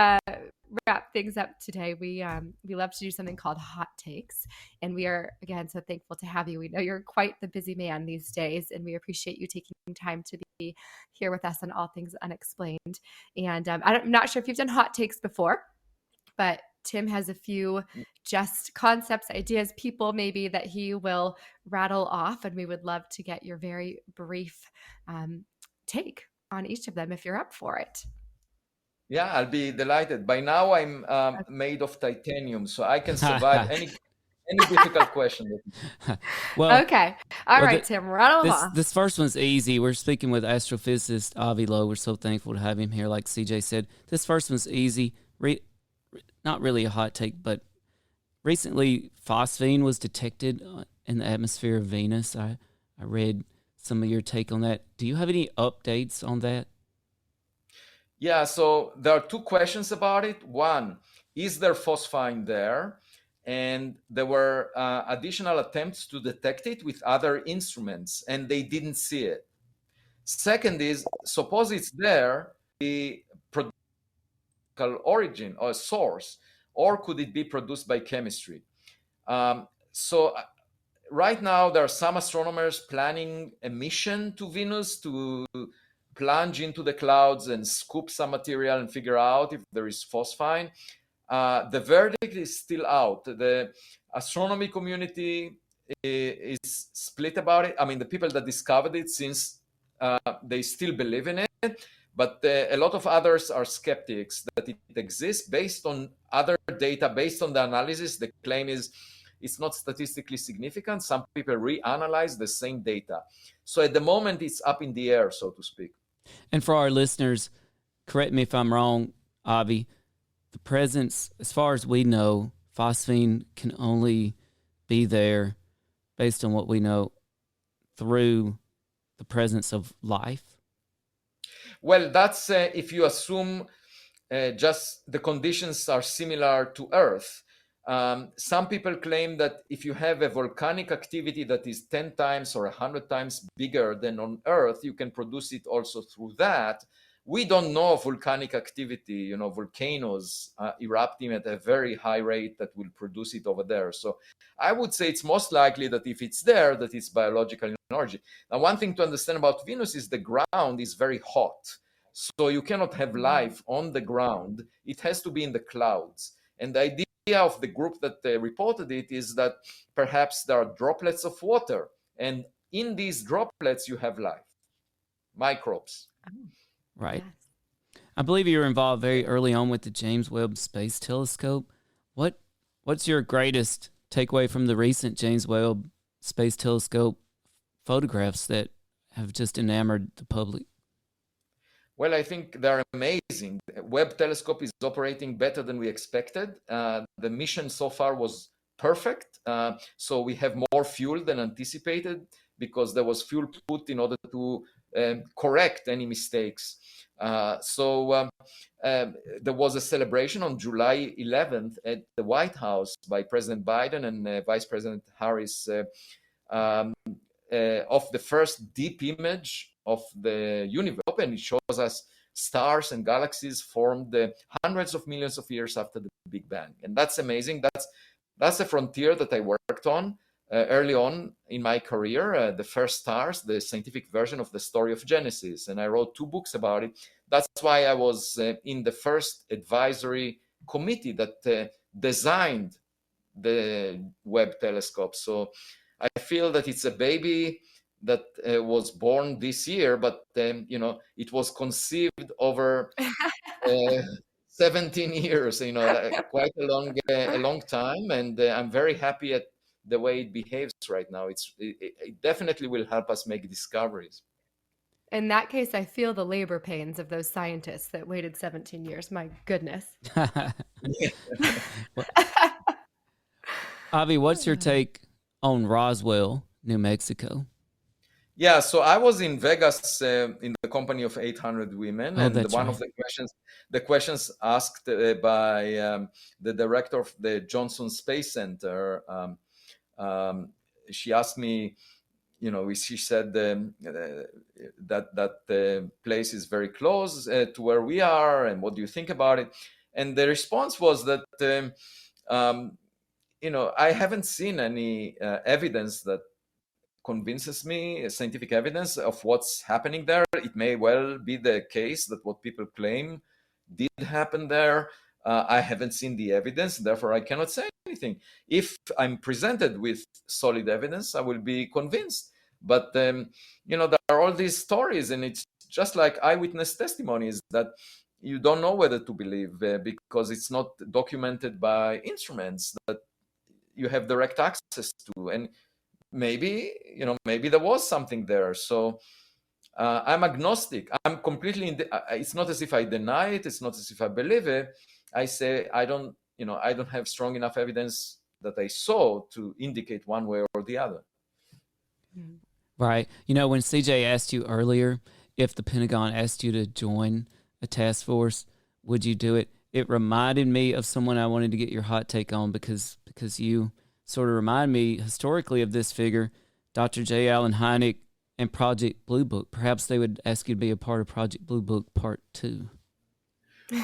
wrap things up today, we love to do something called Hot Takes. And we are, again, so thankful to have you. We know you're quite the busy man these days, and we appreciate you taking time to be here with us on All Things Unexplained. And I'm not sure if you've done Hot Takes before, but Tim has a few just concepts, ideas, people maybe that he will rattle off, and we would love to get your very brief take on each of them if you're up for it. Yeah, I'll be delighted. By now, I'm made of titanium, so I can survive any difficult question. Okay. All right, Tim, rattle off. This first one's easy. We're speaking with astrophysicist Avi Loeb. We're so thankful to have him here, like CJ said. This first one's easy. Not really a hot take, but recently phosphine was detected in the atmosphere of Venus. I read some of your take on that. Do you have any updates on that? Yeah, so there are two questions about it. One, is there phosphine there? And there were additional attempts to detect it with other instruments, and they didn't see it. Second is, suppose it's there, the origin or source, or could it be produced by chemistry? So right now, there are some astronomers planning a mission to Venus to plunge into the clouds and scoop some material and figure out if there is phosphine. The verdict is still out. The astronomy community is split about it. I mean, the people that discovered it, since they still believe in it, but a lot of others are skeptics that it exists based on other data, based on the analysis. The claim is it's not statistically significant. Some people reanalyze the same data. So at the moment, it's up in the air, so to speak. And for our listeners, correct me if I'm wrong, Avi, the presence, as far as we know, phosphine can only be there based on what we know through the presence of life. Well, that's if you assume just the conditions are similar to Earth. Some people claim that if you have a volcanic activity that is 10 times or 100 times bigger than on Earth, you can produce it also through that. We don't know of volcanic activity, volcanoes erupting at a very high rate that will produce it over there. So I would say it's most likely that if it's there, that it's biological in origin. Now, one thing to understand about Venus is the ground is very hot. So you cannot have life on the ground. It has to be in the clouds. And the idea of the group that reported it is that perhaps there are droplets of water. And in these droplets, you have life, microbes. Right. Yes. I believe you were involved very early on with the James Webb Space Telescope. What's your greatest takeaway from the recent James Webb Space Telescope photographs that have just enamored the public? Well, I think they're amazing. Webb telescope is operating better than we expected. The mission so far was perfect. So we have more fuel than anticipated because there was fuel put in order to correct any mistakes. So there was a celebration on July 11th at the White House by President Biden and Vice President Harris of the first deep image of the universe, and it shows us stars and galaxies formed hundreds of millions of years after the Big Bang. And that's amazing. That's a frontier that I worked on early on in my career, the first stars, the scientific version of the story of Genesis. And I wrote 2 books about it. That's why I was in the first advisory committee that designed the Webb telescope. So I feel that it's a baby that was born this year, but it was conceived over 17 years, quite a long time. And I'm very happy at the way it behaves right now. It definitely will help us make discoveries. In that case, I feel the labor pains of those scientists that waited 17 years. My goodness. Avi, what's your take on Roswell, New Mexico? Yeah, so I was in Vegas in the company of 800 women, and one of the questions asked by the director of the Johnson Space Center, she asked me, she said that the place is very close to where we are, and what do you think about it? And the response was that, I haven't seen any evidence that convinces me, scientific evidence of what's happening there. It may well be the case that what people claim did happen there. I haven't seen the evidence, therefore I cannot say anything. If I'm presented with solid evidence, I will be convinced. But there are all these stories, and it's just like eyewitness testimonies that you don't know whether to believe because it's not documented by instruments that you have direct access to. And maybe there was something there. So I'm agnostic. I'm completely it's not as if I deny it. It's not as if I believe it. I say I don't have strong enough evidence that I saw to indicate one way or the other. Right. When CJ asked you earlier if the Pentagon asked you to join a task force, would you do it? It reminded me of someone I wanted to get your hot take on because you sort of remind me historically of this figure, Dr. J. Allen Hynek and Project Blue Book. Perhaps they would ask you to be a part of Project Blue Book Part 2.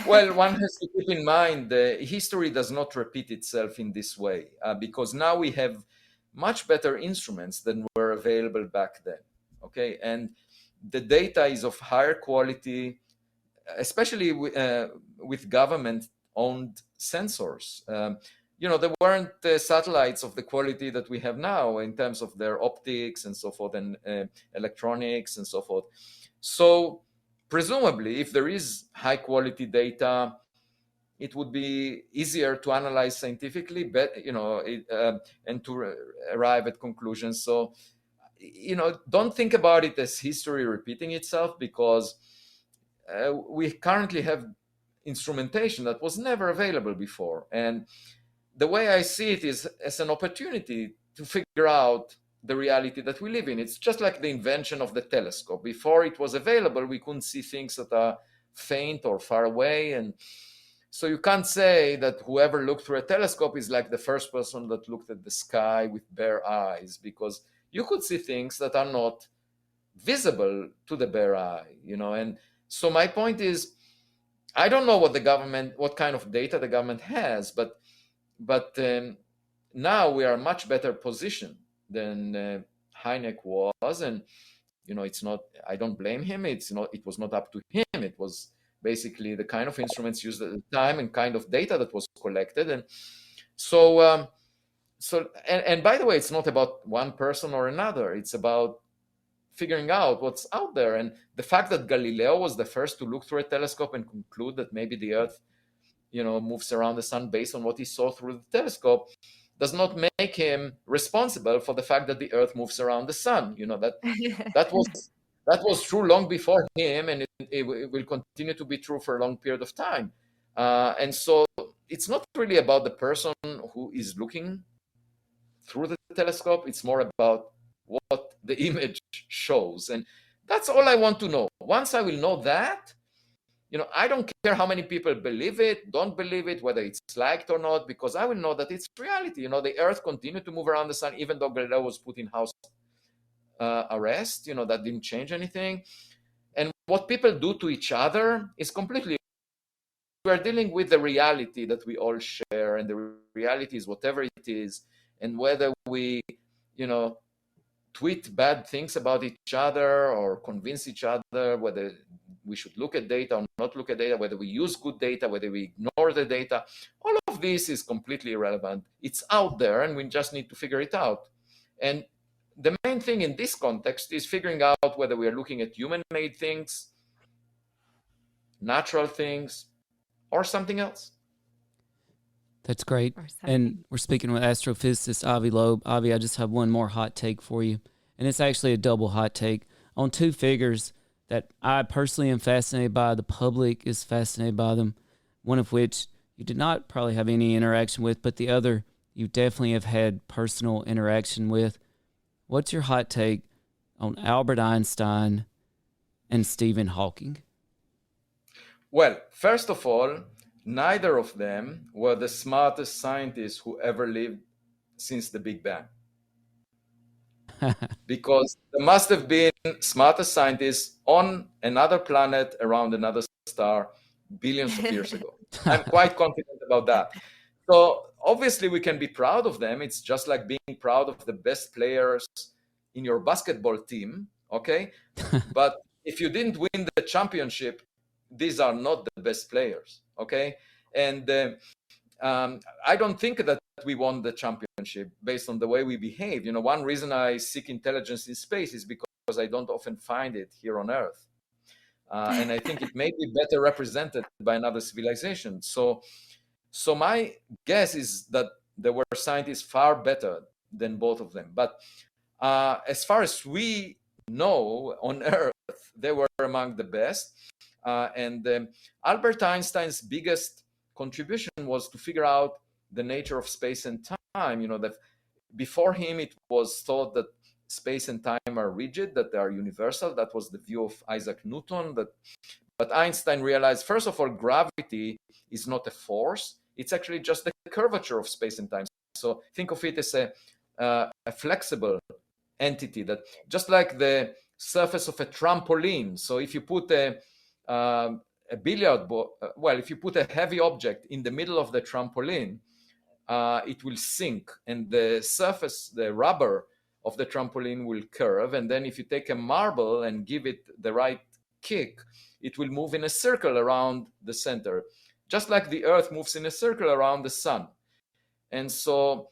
Well, one has to keep in mind history does not repeat itself in this way because now we have much better instruments than were available back then. Okay, and the data is of higher quality, especially with government owned sensors. There weren't satellites of the quality that we have now in terms of their optics and so forth, and electronics and so forth. So presumably, if there is high quality data, it would be easier to analyze scientifically, and to arrive at conclusions. So, don't think about it as history repeating itself, because we currently have instrumentation that was never available before. And the way I see it is as an opportunity to figure out the reality that we live in. It's just like the invention of the telescope. Before it was available, we couldn't see things that are faint or far away. And so you can't say that whoever looked through a telescope is like the first person that looked at the sky with bare eyes, because you could see things that are not visible to the bare eye, And so my point is, I don't know what kind of data the government has, but now we are much better positioned than Hynek was, and it's not. I don't blame him. It was not up to him. It was basically the kind of instruments used at the time and kind of data that was collected, and so and by the way, it's not about one person or another. It's about figuring out what's out there, and the fact that Galileo was the first to look through a telescope and conclude that maybe the Earth moves around the sun based on what he saw through the telescope does not make him responsible for the fact that the Earth moves around the sun. That was true long before him, and it will continue to be true for a long period of time. And so it's not really about the person who is looking through the telescope. It's more about what the image shows. And that's all I want to know. Once I will know that, I don't care how many people believe it, don't believe it, whether it's liked or not, because I will know that it's reality. The Earth continued to move around the sun, even though Galileo was put in house arrest. That didn't change anything. And what people do to each other is completely. We're dealing with the reality that we all share, and the reality is whatever it is. And whether we, tweet bad things about each other or convince each other, whether we should look at data or not look at data, whether we use good data, whether we ignore the data, all of this is completely irrelevant. It's out there, and we just need to figure it out. And the main thing in this context is figuring out whether we are looking at human-made things, natural things, or something else. That's great. And we're speaking with astrophysicist Avi Loeb. Avi, I just have one more hot take for you. And it's actually a double hot take on two figures that I personally am fascinated by. The public is fascinated by them. One of which you did not probably have any interaction with, but the other you definitely have had personal interaction with. What's your hot take on Albert Einstein and Stephen Hawking? Well, first of all, neither of them were the smartest scientists who ever lived since the Big Bang. Because there must have been smarter scientists on another planet around another star billions of years ago. I'm quite confident about that. So obviously we can be proud of them. It's just like being proud of the best players in your basketball team, okay? But if you didn't win the championship, these are not the best players, okay? And I don't think that we won the championship based on the way we behave. One reason I seek intelligence in space is because I don't often find it here on Earth. And I think it may be better represented by another civilization. So my guess is that there were scientists far better than both of them. But as far as we know on Earth, they were among the best. And Albert Einstein's biggest contribution was to figure out the nature of space and time. That before him, it was thought that space and time are rigid, that they are universal. That was the view of Isaac Newton. But Einstein realized, first of all, gravity is not a force. It's actually just the curvature of space and time. So think of it as a flexible entity, that just like the surface of a trampoline. So if you put a billiard ball, if you put a heavy object in the middle of the trampoline, it will sink, and the surface, the rubber of the trampoline will curve. And then if you take a marble and give it the right kick, it will move in a circle around the center. just like the Earth moves in a circle around the sun. And so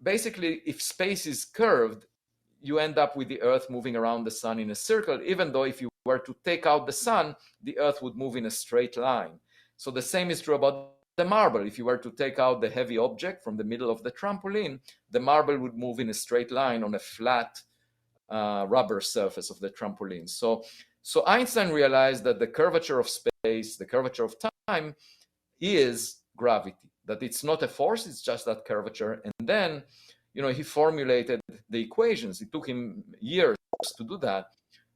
basically, if space is curved, you end up with the Earth moving around the sun in a circle, even though if you were to take out the sun, the Earth would move in a straight line. So the same is true about the marble. If you were to take out the heavy object from the middle of the trampoline, the marble would move in a straight line on a flat rubber surface of the trampoline. So Einstein realized that the curvature of space, the curvature of time, is gravity, that it's not a force, it's just that curvature. And then, he formulated the equations. It took him years to do that.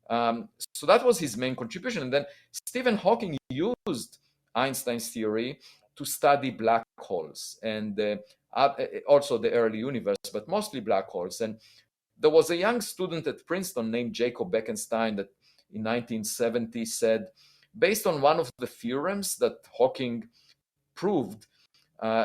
So that was his main contribution. And then Stephen Hawking used Einstein's theory to study black holes and also the early universe, but mostly black holes. And there was a young student at Princeton named Jacob Bekenstein that in 1970 said, based on one of the theorems that Hawking proved,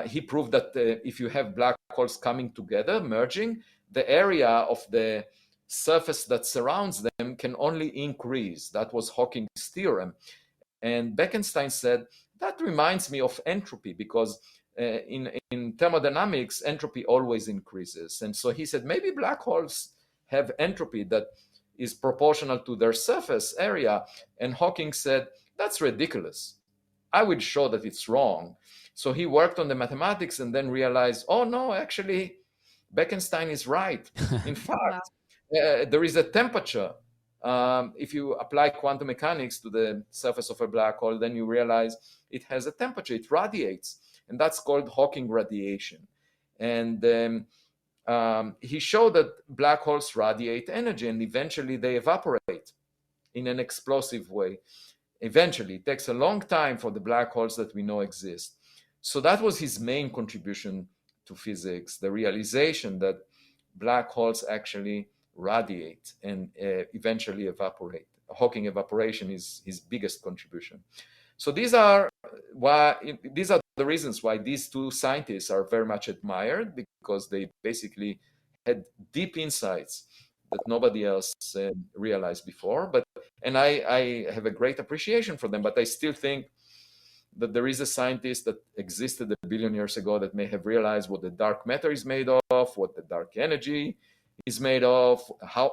he proved that if you have black holes coming together, merging, the area of the surface that surrounds them can only increase. That was Hawking's theorem. And Bekenstein said, that reminds me of entropy, because in thermodynamics, entropy always increases. And so he said, maybe black holes have entropy that is proportional to their surface area. And Hawking said, that's ridiculous. I will show that it's wrong. So he worked on the mathematics and then realized, oh no, actually, Bekenstein is right. In fact, there is a temperature. If you apply quantum mechanics to the surface of a black hole, then you realize it has a temperature, it radiates. And that's called Hawking radiation. And he showed that black holes radiate energy and eventually they evaporate in an explosive way. Eventually, it takes a long time for the black holes that we know exist. So that was his main contribution to physics, the realization that black holes actually radiate and eventually evaporate. Hawking evaporation is his biggest contribution. So these are the reasons why these two scientists are very much admired, because they basically had deep insights that nobody else realized before. And I have a great appreciation for them, but I still think that there is a scientist that existed a billion years ago that may have realized what the dark matter is made of, what the dark energy is made of,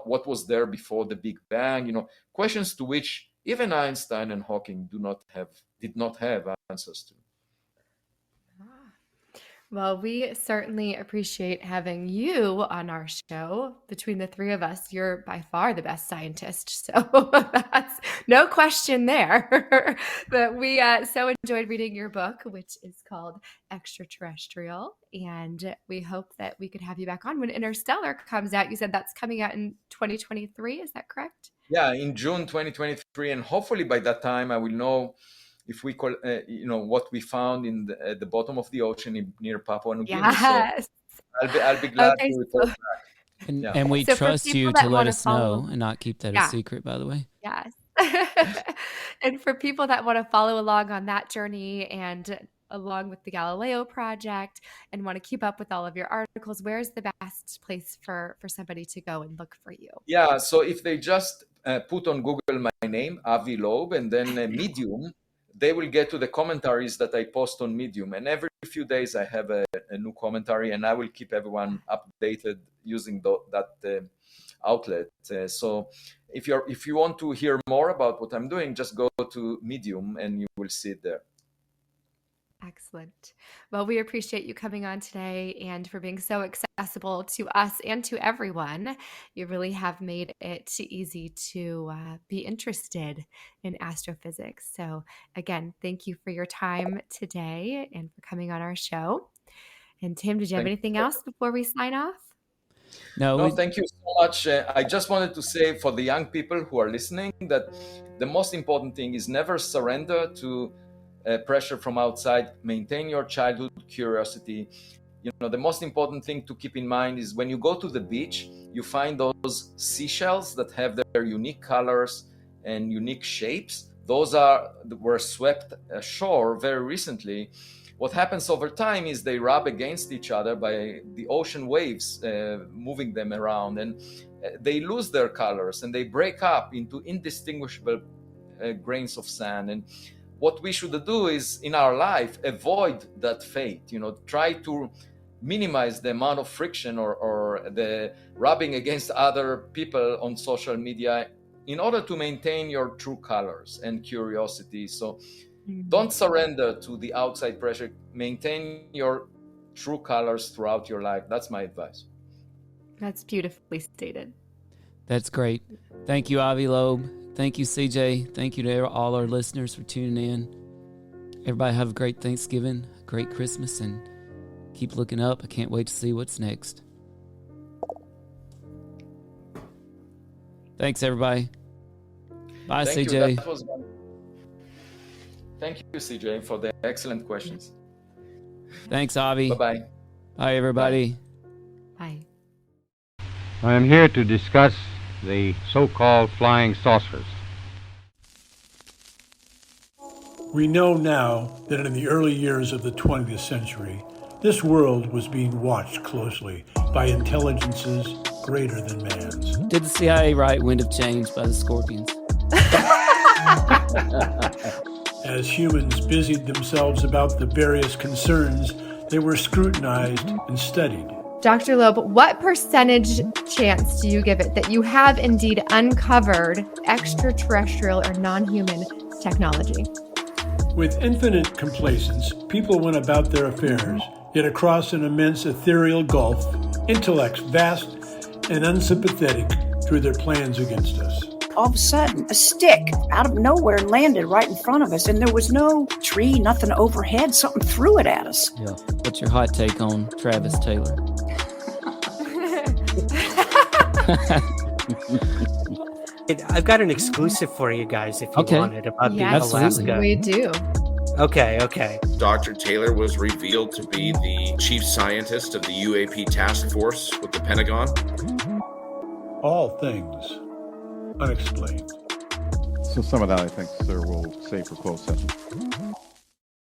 what was there before the Big Bang, questions to which even Einstein and Hawking did not have answers to. Well, we certainly appreciate having you on our show. Between the three of us, you're by far the best scientist. So that's no question there. But we so enjoyed reading your book, which is called Extraterrestrial. And we hope that we could have you back on when Interstellar comes out. You said that's coming out in 2023. Is that correct? Yeah, in June 2023. And hopefully by that time, I will know if we call, what we found in the bottom of the ocean near Papua New Guinea. Yes. So I'll be glad to report back. And we trust you to let us know and not keep that a secret, by the way. Yes. And for people that want to follow along on that journey and along with the Galileo project and want to keep up with all of your articles, where's the best place for somebody to go and look for you? Yeah, so if they just put on Google my name, Avi Loeb, and then Medium, they will get to the commentaries that I post on Medium. And every few days I have a new commentary, and I will keep everyone updated using that outlet. So if you want to hear more about what I'm doing, just go to Medium and you will see it there. Excellent. Well, we appreciate you coming on today and for being so accessible to us and to everyone. You really have made it easy to be interested in astrophysics. So again, thank you for your time today and for coming on our show. And Tim, did you have anything else before we sign off? No, thank you so much. I just wanted to say for the young people who are listening that the most important thing is never surrender to pressure from outside. Maintain your childhood curiosity. The most important thing to keep in mind is when you go to the beach, you find those seashells that have their unique colors and unique shapes. Those were swept ashore very recently. What happens over time is they rub against each other by the ocean waves moving them around, and they lose their colors and they break up into indistinguishable grains of sand. And what we should do is in our life avoid that fate. Try to minimize the amount of friction or the rubbing against other people on social media in order to maintain your true colors and curiosity. So don't surrender to the outside pressure. Maintain your true colors throughout your life. That's my advice. That's beautifully stated. That's great. Thank you, Avi Loeb. Thank you, CJ. Thank you to all our listeners for tuning in. Everybody have a great Thanksgiving, a great Christmas, and keep looking up. I can't wait to see what's next. Thanks, everybody. Bye, Thank CJ. you. Thank you, CJ, for the excellent questions. Thanks, Avi. Bye-bye. Bye, everybody. Bye. I am here to discuss the so-called flying saucers. We know now that in the early years of the 20th century, this world was being watched closely by intelligences greater than man's. Did the CIA write Wind of Change by the Scorpions? As humans busied themselves about the various concerns, they were scrutinized and studied. Dr. Loeb, what percentage chance do you give it that you have indeed uncovered extraterrestrial or non-human technology? With infinite complacence, people went about their affairs, yet across an immense ethereal gulf, intellects vast and unsympathetic drew their plans against us. All of a sudden, a stick out of nowhere landed right in front of us, and there was no tree, nothing overhead. Something threw it at us. Yeah. What's your hot take on Travis Taylor? I've got an exclusive for you guys if you want it about the Alaska. We do. Okay. Dr. Taylor was revealed to be the chief scientist of the UAP task force with the Pentagon. All Things Unexplained. So some of that, I think, sir, we'll save for closed session.